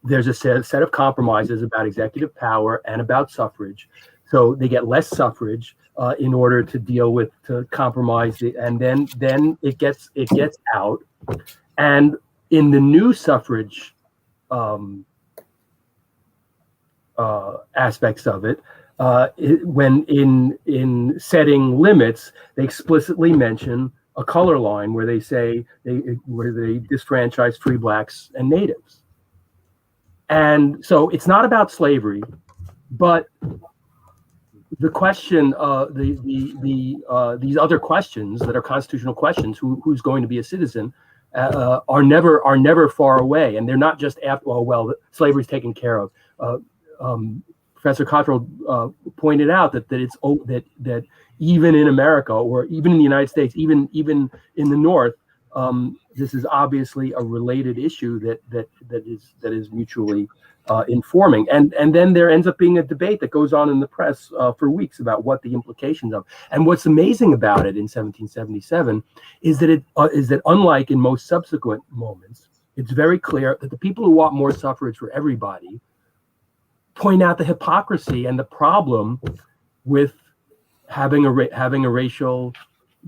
there's a set of compromises about executive power and about suffrage. So they get less suffrage in order to compromise it, and then it gets out. And in the new suffrage aspects of it, when in setting limits, they explicitly mention a color line where they say where they disfranchise free blacks and natives. And so it's not about slavery, but the question, these other questions that are constitutional questions, who's going to be a citizen, are never far away, and they're not just after. Well, slavery's taken care of. Professor Cottrol pointed out that even in America, or even in the United States, even in the North, this is obviously a related issue that is mutually informing, and then there ends up being a debate that goes on in the press for weeks about what the implications of. And what's amazing about it in 1777 is that unlike in most subsequent moments, it's very clear that the people who want more suffrage for everybody point out the hypocrisy and the problem with having a racial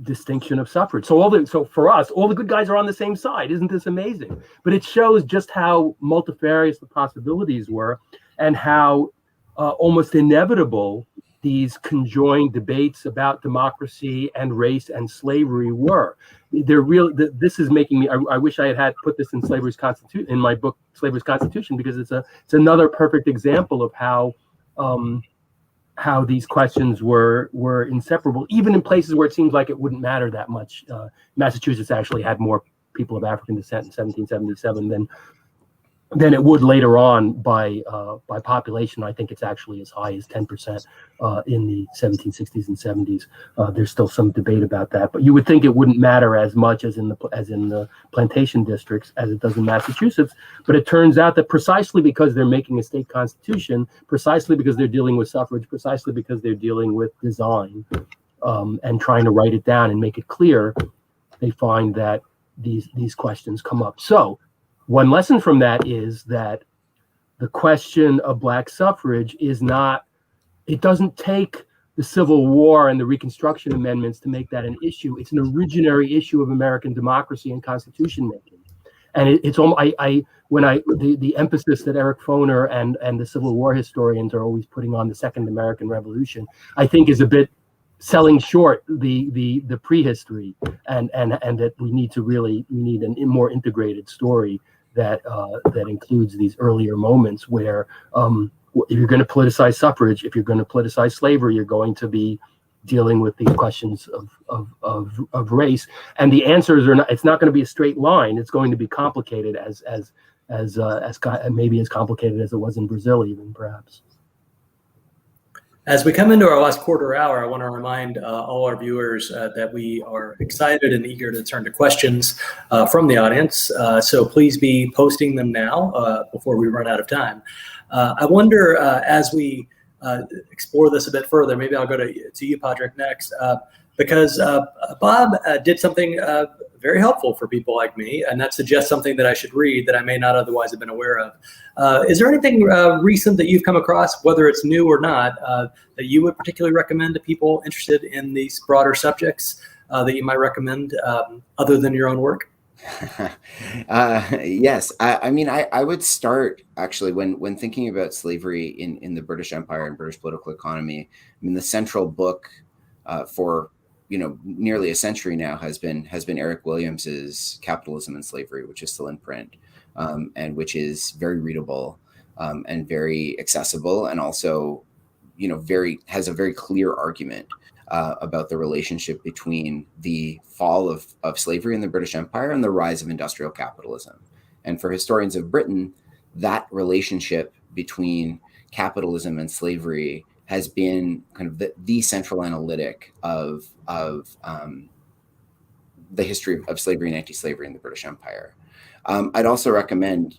distinction of suffrage. So for us, all the good guys are on the same side. Isn't this amazing? But it shows just how multifarious the possibilities were, and how almost inevitable these conjoined debates about democracy and race and slavery were. This is making me. I wish I had put this in Slavery's Constitution, in my book Slavery's Constitution, because it's another perfect example of how these questions were inseparable, even in places where it seems like it wouldn't matter that much. Massachusetts actually had more people of African descent in 1777 than it would later on by population. I think it's actually as high as 10% in the 1760s and 70s. There's still some debate about that, but you would think it wouldn't matter as much as in the plantation districts as it does in Massachusetts. But it turns out that precisely because they're making a state constitution, precisely because they're dealing with suffrage, precisely because they're dealing with design and trying to write it down and make it clear, they find that these questions come up. So one lesson from that is that the question of Black suffrage it doesn't take the Civil War and the Reconstruction Amendments to make that an issue. It's an originary issue of American democracy and constitution making. And the emphasis that Eric Foner and the Civil War historians are always putting on the Second American Revolution, I think is a bit selling short the prehistory, and that we need a more integrated story that includes these earlier moments where if you're going to politicize suffrage, if you're going to politicize slavery, you're going to be dealing with the questions of race. And the answers are not. It's not going to be a straight line. It's going to be complicated, as maybe as complicated as it was in Brazil, even perhaps. As we come into our last quarter hour, I want to remind all our viewers that we are excited and eager to turn to questions from the audience. So please be posting them now before we run out of time. I wonder, as we explore this a bit further, maybe I'll go to you, Padraic, next, because Bob did something very helpful for people like me, and that suggests something that I should read that I may not otherwise have been aware of. Is there anything recent that you've come across, whether it's new or not, that you would particularly recommend to people interested in these broader subjects that you might recommend other than your own work? Yes, I mean, I would start actually when thinking about slavery in the British Empire and British political economy. I mean, the central book for nearly a century now has been Eric Williams's Capitalism and Slavery, which is still in print, and which is very readable and very accessible, and also has a very clear argument about the relationship between the fall of slavery in the British Empire and the rise of industrial capitalism. And for historians of Britain, that relationship between capitalism and slavery has been kind of the central analytic of the history of slavery and anti-slavery in the British Empire. I'd also recommend,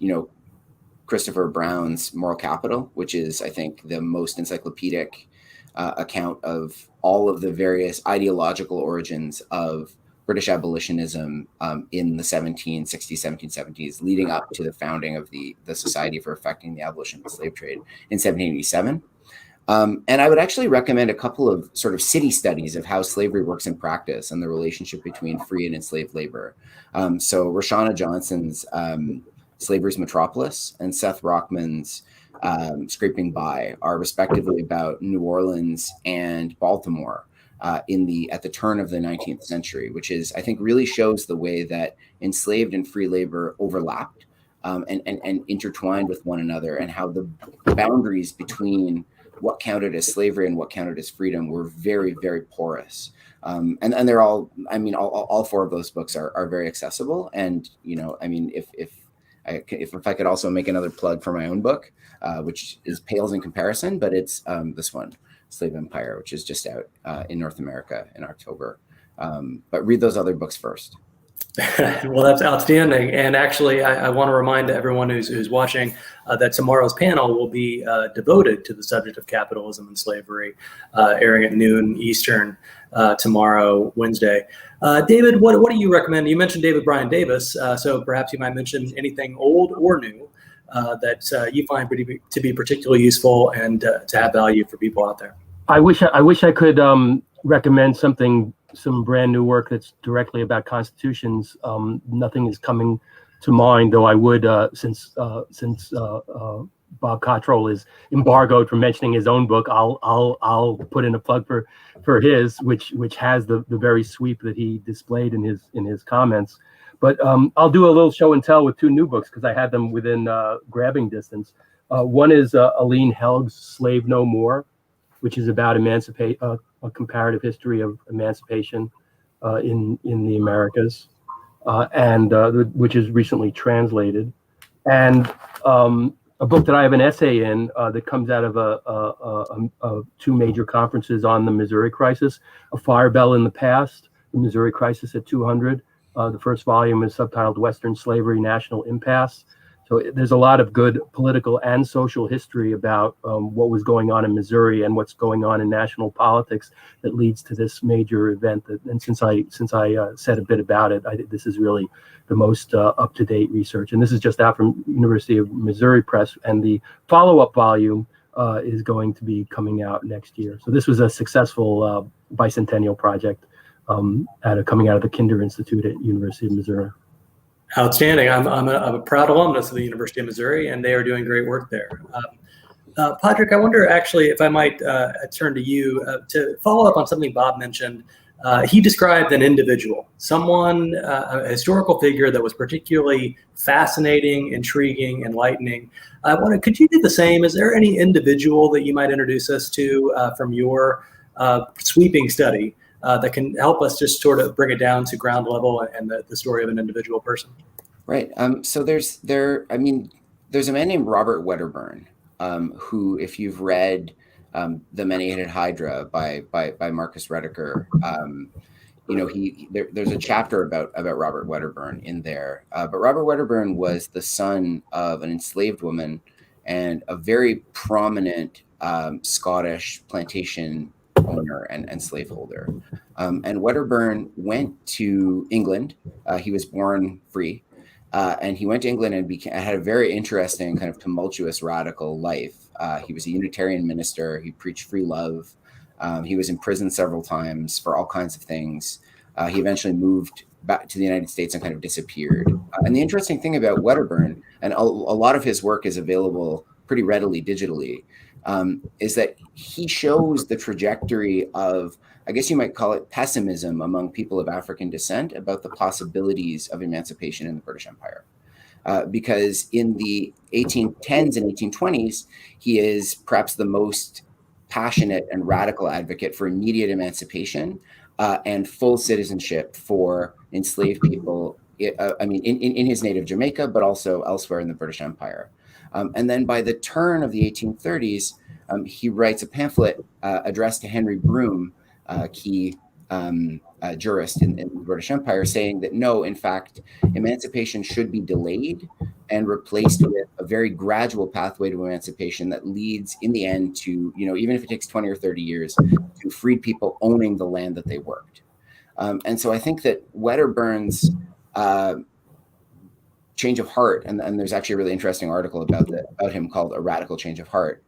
Christopher Brown's Moral Capital, which is, I think, the most encyclopedic account of all of the various ideological origins of British abolitionism in the 1760s, 1770s, leading up to the founding of the Society for Effecting the Abolition of the Slave Trade in 1787. And I would actually recommend a couple of sort of city studies of how slavery works in practice and the relationship between free and enslaved labor. So Roshana Johnson's Slavery's Metropolis and Seth Rockman's Scraping By are respectively about New Orleans and Baltimore at the turn of the 19th century, which is, I think, really shows the way that enslaved and free labor overlapped and intertwined with one another, and how the boundaries between what counted as slavery and what counted as freedom were very, very porous. And they're all, I mean, all four of those books are very accessible. And, I mean, if I could also make another plug for my own book, which pales in comparison, but it's this one, Slave Empire, which is just out in North America in October. But read those other books first. Well, that's outstanding. And actually, I want to remind everyone who's watching that tomorrow's panel will be devoted to the subject of capitalism and slavery, airing at noon Eastern tomorrow, Wednesday. David, what do you recommend? You mentioned David Bryan Davis, so perhaps you might mention anything old or new that you find to be particularly useful and to have value for people out there. I wish I could recommend some brand new work that's directly about constitutions. Nothing is coming to mind, though I would, since Bob Cottrol is embargoed from mentioning his own book, I'll put in a plug for his, which has the very sweep that he displayed in his comments. But I'll do a little show and tell with two new books because I had them within grabbing distance. One is Aline Helg's Slave No More, which is about a comparative history of emancipation in the Americas, and which is recently translated, and a book that I have an essay in that comes out of two major conferences on the Missouri crisis, A Fire Bell in the Past, the Missouri Crisis at 200. The first volume is subtitled Western Slavery, National Impasse. So there's a lot of good political and social history about what was going on in Missouri and what's going on in national politics that leads to this major event. And since I said a bit about it, this is really the most up-to-date research. And this is just out from University of Missouri Press. And the follow-up volume is going to be coming out next year. So this was a successful bicentennial project coming out of the Kinder Institute at University of Missouri. Outstanding. I'm a proud alumnus of the University of Missouri, and they are doing great work there. Padraic, I wonder actually if I might turn to you to follow up on something Bob mentioned. He described an individual, someone, a historical figure that was particularly fascinating, intriguing, enlightening. Could you do the same? Is there any individual that you might introduce us to from your sweeping study that can help us just sort of bring it down to ground level and the story of an individual person. Right. So there's a man named Robert Wedderburn, who, if you've read The Many-Headed Hydra by Marcus Rediker, there's a chapter about Robert Wedderburn in there. But Robert Wedderburn was the son of an enslaved woman and a very prominent Scottish plantation owner and slaveholder. And Wedderburn went to England. He was born free. And he went to England and had a very interesting, kind of tumultuous, radical life. He was a Unitarian minister. He preached free love. He was imprisoned several times for all kinds of things. He eventually moved back to the United States and kind of disappeared. And the interesting thing about Wedderburn, and a lot of his work is available pretty readily digitally, is that he shows the trajectory of, I guess you might call it, pessimism among people of African descent about the possibilities of emancipation in the British Empire. Because in the 1810s and 1820s, he is perhaps the most passionate and radical advocate for immediate emancipation and full citizenship for enslaved people, in his native Jamaica, but also elsewhere in the British Empire. And then by the turn of the 1830s, he writes a pamphlet addressed to Henry Broome, key jurist in the British Empire, saying that no, in fact, emancipation should be delayed and replaced with a very gradual pathway to emancipation that leads in the end to, even if it takes 20 or 30 years, to freed people owning the land that they worked. And so I think that Wedderburn's change of heart, and there's actually a really interesting article about him called A Radical Change of Heart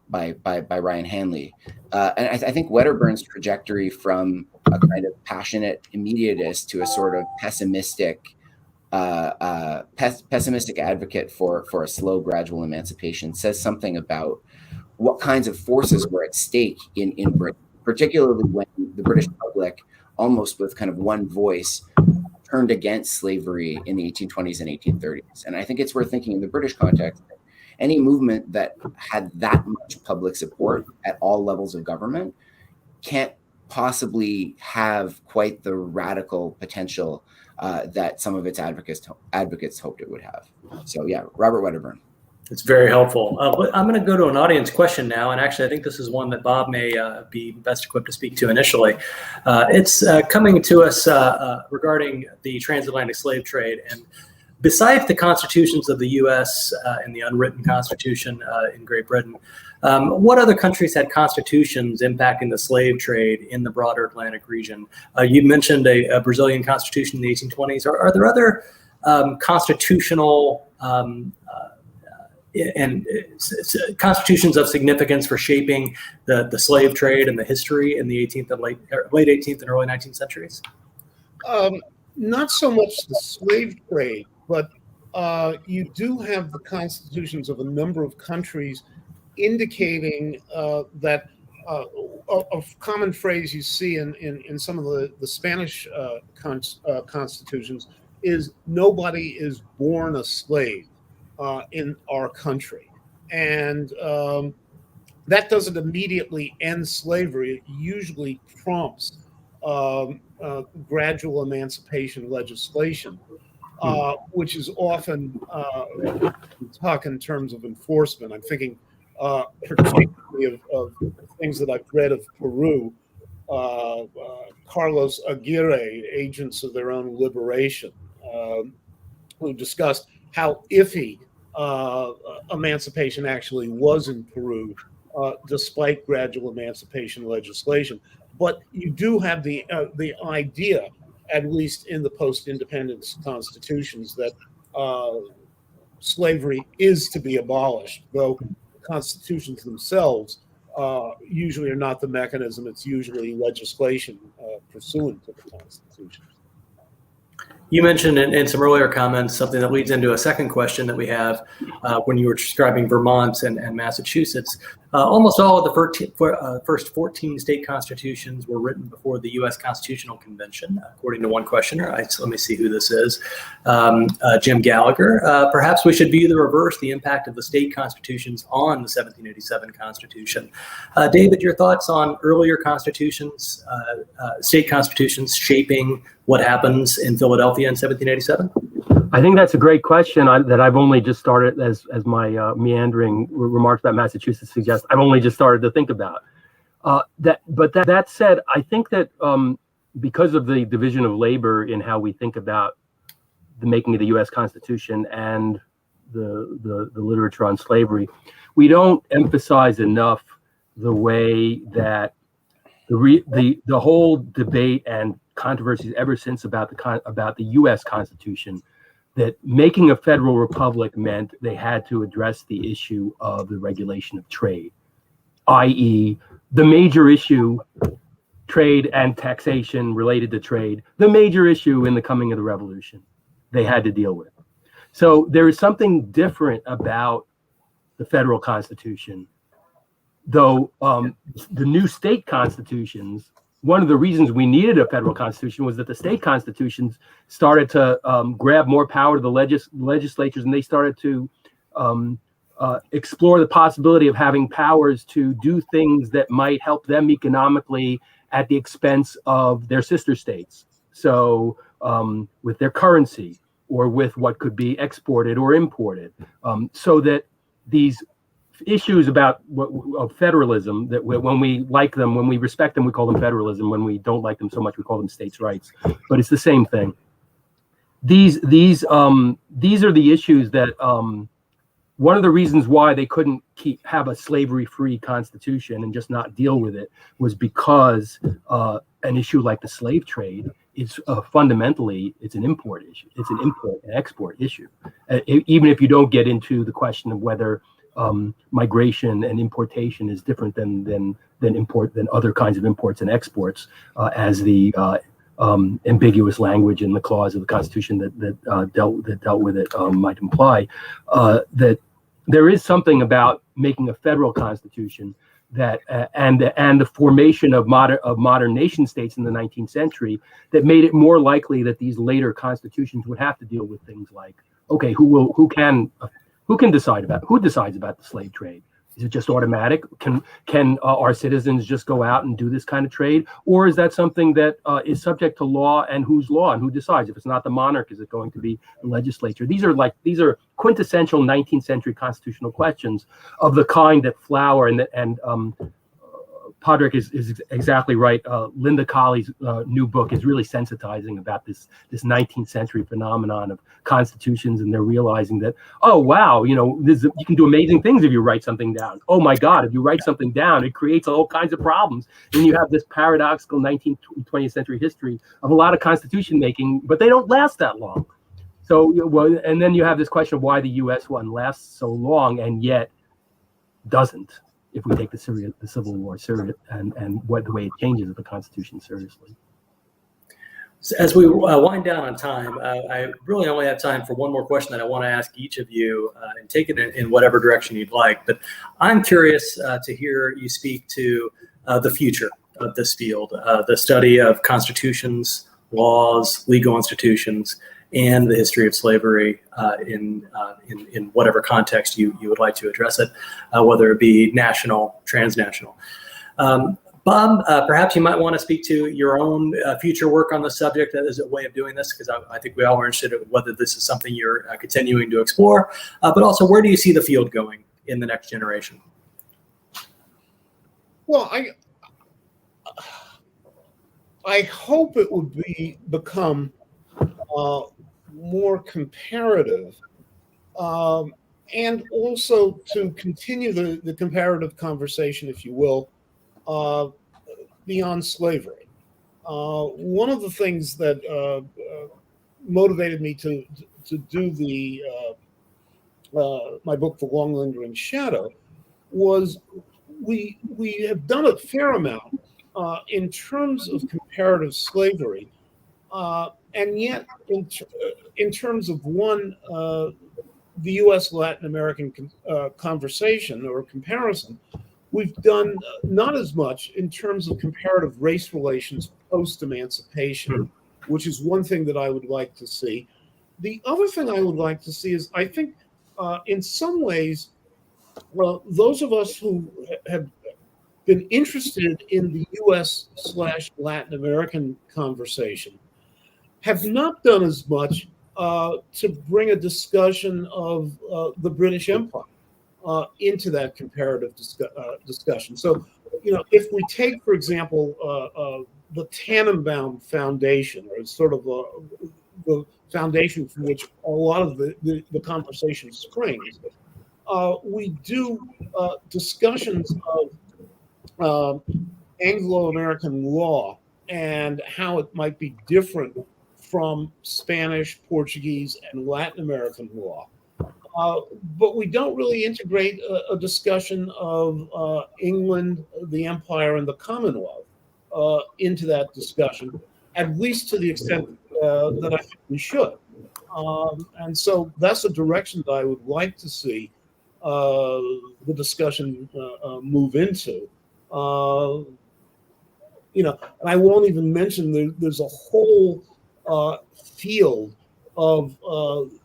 by Ryan Hanley. And I think Wedderburn's trajectory from a kind of passionate immediatist to a sort of pessimistic advocate for a slow, gradual emancipation says something about what kinds of forces were at stake in Britain, particularly when the British public, almost with kind of one voice, turned against slavery in the 1820s and 1830s. And I think it's worth thinking in the British context that any movement that had that much public support at all levels of government can't possibly have quite the radical potential that some of its advocates hoped it would have. So yeah, Robert Wedderburn. It's very helpful. I'm going to go to an audience question now, and actually I think this is one that Bob may be best equipped to speak to initially. It's coming to us regarding the transatlantic slave trade. And besides the constitutions of the U.S. And the unwritten constitution in Great Britain, what other countries had constitutions impacting the slave trade in the broader Atlantic region? You mentioned a Brazilian constitution in the 1820s. Are there other constitutional and constitutions of significance for shaping the slave trade and the history in the 18th and late 18th and early 19th centuries? Not so much the slave trade, but you do have the constitutions of a number of countries indicating that a common phrase you see in some of the Spanish constitutions is nobody is born a slave in our country. And that doesn't immediately end slavery. It usually prompts gradual emancipation legislation, which is often talk in terms of enforcement. I'm thinking particularly of things that I've read of Peru, Carlos Aguirre, Agents of Their Own Liberation, who discussed how iffy emancipation actually was in Peru, despite gradual emancipation legislation. But you do have the idea, at least in the post-independence constitutions, that slavery is to be abolished, though the constitutions themselves usually are not the mechanism. It's usually legislation pursuant to the constitution. You mentioned in some earlier comments something that leads into a second question that we have when you were describing Vermont and Massachusetts. Almost all of the first 14 state constitutions were written before the U.S. Constitutional Convention, according to one questioner. Let me see who this is. Jim Gallagher. Perhaps we should view the reverse, the impact of the state constitutions on the 1787 Constitution. David, your thoughts on earlier constitutions, state constitutions shaping what happens in Philadelphia in 1787? I think that's a great question that I've only just started, as my meandering remarks about Massachusetts suggest, I've only just started to think about. That said, I think that because of the division of labor in how we think about the making of the U.S. Constitution and the literature on slavery, we don't emphasize enough the way that the whole debate and controversies ever since about the U.S. Constitution, that making a federal republic meant they had to address the issue of the regulation of trade, i.e., the major issue, trade and taxation related to trade, the major issue in the coming of the revolution they had to deal with. So there is something different about the federal Constitution, though the new state constitutions, one of the reasons we needed a federal constitution was that the state constitutions started to grab more power to the legislatures, and they started to explore the possibility of having powers to do things that might help them economically at the expense of their sister states. So with their currency or with what could be exported or imported, so that these issues about of federalism, that when we like them, when we respect them, we call them federalism. When we don't like them so much, we call them states' rights. But it's the same thing. These are the issues that one of the reasons why they couldn't have a slavery-free constitution and just not deal with it was because an issue like the slave trade is fundamentally, it's an import issue. It's an import and export issue. Even if you don't get into the question of whether migration and importation is different than other kinds of imports and exports, as the ambiguous language in the clause of the Constitution that dealt with it might imply. That there is something about making a federal constitution that and the formation of modern nation states in the 19th century that made it more likely that these later constitutions would have to deal with things like, okay, who decides about the slave trade? Is it just automatic? Can our citizens just go out and do this kind of trade, or is that something that is subject to law, and whose law and who decides? If it's not the monarch, is it going to be the legislature? These are quintessential 19th century constitutional questions of the kind that flower and Padraic is exactly right. Linda Colley's new book is really sensitizing about this 19th century phenomenon of constitutions, and they're realizing that, oh wow, you can do amazing things if you write something down. Oh my God, if you write something down, it creates all kinds of problems. And you have this paradoxical 19th, 20th century history of a lot of constitution making, but they don't last that long. So, and then you have this question of why the U.S. one lasts so long and yet doesn't, if we take the Civil War serious and the way it changes the Constitution seriously. So as we wind down on time, I really only have time for one more question that I want to ask each of you, and take it in whatever direction you'd like. But I'm curious to hear you speak to the future of this field, the study of constitutions, laws, legal institutions, and the history of slavery in whatever context you would like to address it, whether it be national, transnational. Bob, perhaps you might want to speak to your own future work on the subject as a way of doing this, because I think we all are interested in whether this is something you're continuing to explore, but also where do you see the field going in the next generation? Well, I hope it would become more comparative, and also to continue the comparative conversation, if you will, beyond slavery. One of the things that motivated me to do my book, The Long Lingering Shadow, was we have done a fair amount in terms of comparative slavery And yet, in terms of the U.S. Latin American conversation or comparison, we've done not as much in terms of comparative race relations post-emancipation, which is one thing that I would like to see. The other thing I would like to see is, I think, in some ways, well, those of us who have been interested in the U.S./Latin American conversation have not done as much to bring a discussion of the British Empire into that comparative discussion. So, if we take, for example, the Tannenbaum Foundation, or sort of the foundation from which a lot of the conversation springs, we do discussions of Anglo-American law and how it might be different from Spanish, Portuguese, and Latin American law. But we don't really integrate a discussion of England, the Empire, and the Commonwealth into that discussion, at least to the extent that I think we should. And so that's a direction that I would like to see the discussion move into. And I won't even mention there's a whole field of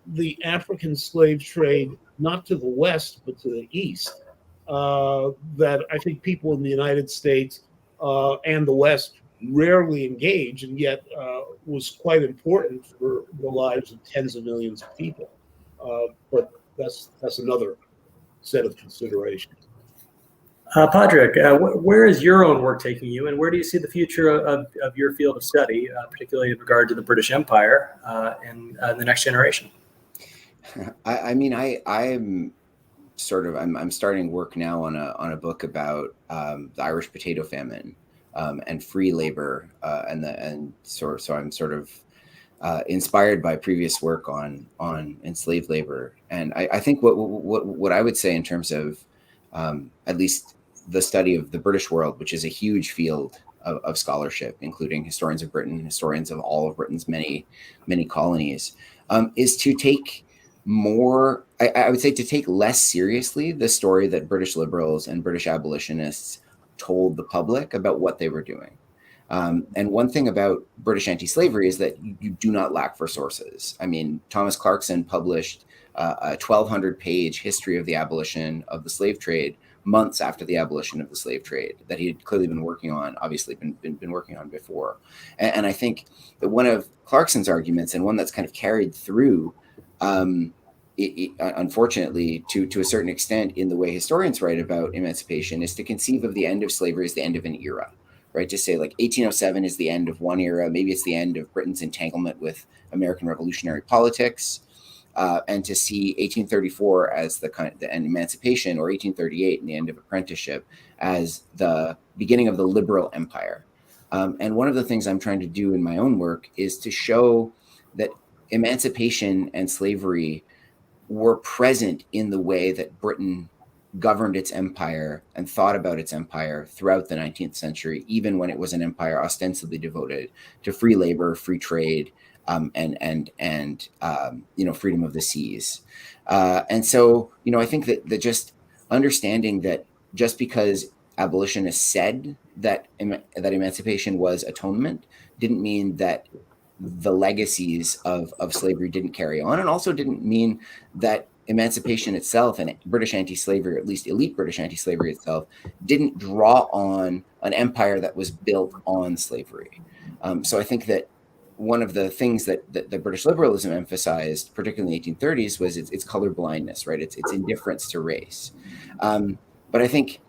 the African slave trade, not to the west, but to the east, that I think people in the United States and the West rarely engage, and yet was quite important for the lives of tens of millions of people. But that's another set of considerations. Padraic, where is your own work taking you, and where do you see the future of your field of study, particularly in regard to the British Empire and the next generation? I'm starting work now on a book about the Irish potato famine and free labor, so I'm sort of inspired by previous work on enslaved labor, and I think what I would say in terms of at least the study of the British world, which is a huge field of scholarship, including historians of Britain, historians of all of Britain's many colonies, is to take more, I would say, to take less seriously the story that British liberals and British abolitionists told the public about what they were doing. And one thing about British anti-slavery is that you do not lack for sources. I mean, Thomas Clarkson published a 1,200-page history of the abolition of the slave trade months after the abolition of the slave trade that he had clearly been working on, obviously been working on before. And I think that one of Clarkson's arguments, and one that's kind of carried through, unfortunately, to a certain extent in the way historians write about emancipation, is to conceive of the end of slavery as the end of an era, right? To say like 1807 is the end of one era, maybe it's the end of Britain's entanglement with American revolutionary politics, and to see 1834 as the end emancipation, or 1838 and the end of apprenticeship as the beginning of the liberal empire. And one of the things I'm trying to do in my own work is to show that emancipation and slavery were present in the way that Britain governed its empire and thought about its empire throughout the 19th century, even when it was an empire ostensibly devoted to free labor, free trade, and freedom of the seas. And so, I think that just understanding that just because abolitionists said that emancipation was atonement didn't mean that the legacies of slavery didn't carry on, and also didn't mean that emancipation itself and British anti-slavery, or at least elite British anti-slavery itself, didn't draw on an empire that was built on slavery. So I think that one of the things that British liberalism emphasized, particularly in the 1830s, was its color blindness, right? Its indifference to race. But I think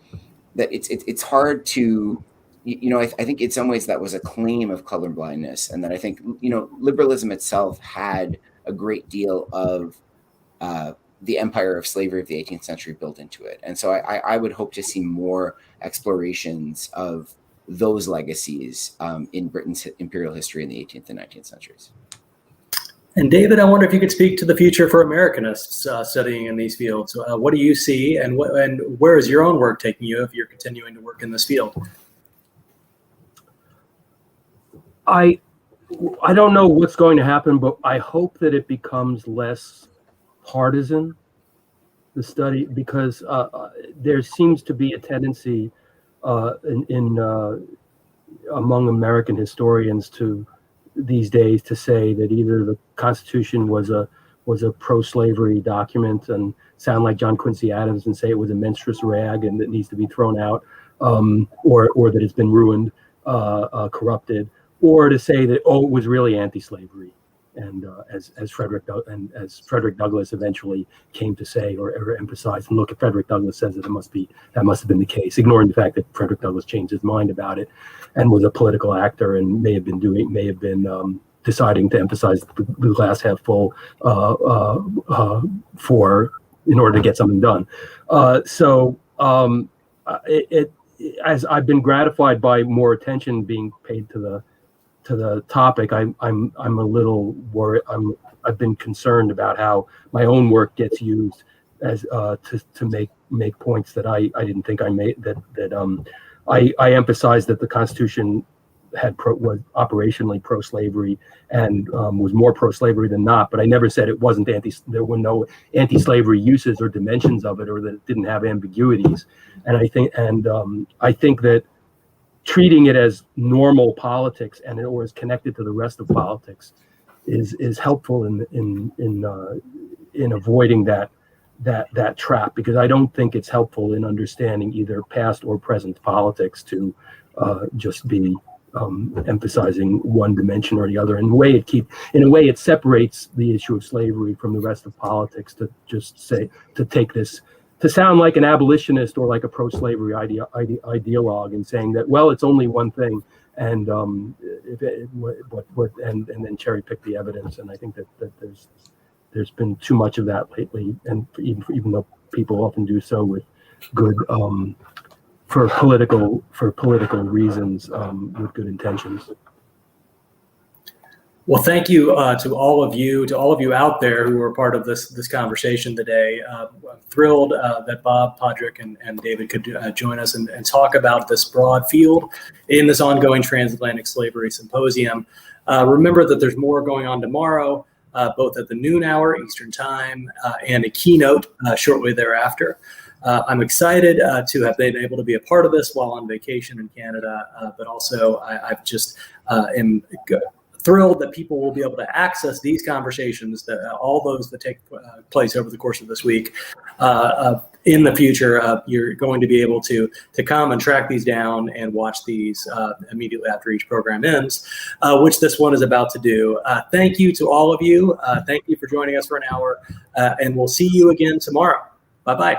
that it's hard to, I think in some ways that was a claim of color blindness, and that I think, liberalism itself had a great deal of the empire of slavery of the 18th century built into it. And so I would hope to see more explorations of those legacies in Britain's imperial history in the 18th and 19th centuries. And David, I wonder if you could speak to the future for Americanists studying in these fields. What do you see, and where is your own work taking you if you're continuing to work in this field? I I don't know what's going to happen, but I hope that it becomes less partisan, the study, because there seems to be a tendency among American historians these days to say that either the Constitution was a pro-slavery document and sound like John Quincy Adams and say it was a menstruous rag and that needs to be thrown out, or that it's been ruined, corrupted, or to say that, oh, it was really anti-slavery, and as Frederick Douglass eventually came to say or emphasized. And look, if Frederick Douglass says that must have been the case, ignoring the fact that Frederick Douglass changed his mind about it and was a political actor and may have been deciding to emphasize the glass half full in order to get something done. As I've been gratified by more attention being paid to the topic, I'm a little worried. I've been concerned about how my own work gets used as to make points that I didn't think I made. I emphasized that the Constitution was operationally pro-slavery and was more pro-slavery than not, but I never said it wasn't there were no anti-slavery uses or dimensions of it, or that it didn't have ambiguities. And I think that treating it as normal politics or as connected to the rest of politics is helpful in avoiding that trap, because I don't think it's helpful in understanding either past or present politics to just be emphasizing one dimension or the other. In a way, it separates the issue of slavery from the rest of politics to just say, to take this, to sound like an abolitionist or like a pro-slavery ideologue and saying that, well, it's only one thing, and and then cherry pick the evidence. And I think that there's been too much of that lately, and even though people often do so with good for political reasons, with good intentions. Well, thank you to all of you out there who were part of this conversation today. I'm thrilled that Bob, Padraic, and David could join us and talk about this broad field in this ongoing Transatlantic Slavery Symposium. Remember that there's more going on tomorrow, both at the noon hour Eastern Time and a keynote shortly thereafter. I'm excited to have been able to be a part of this while on vacation in Canada, but also I've just am thrilled that people will be able to access these conversations, that all those that take place over the course of this week. In the future, you're going to be able to come and track these down and watch these immediately after each program ends, which this one is about to do. Thank you to all of you. Thank you for joining us for an hour, and we'll see you again tomorrow. Bye-bye.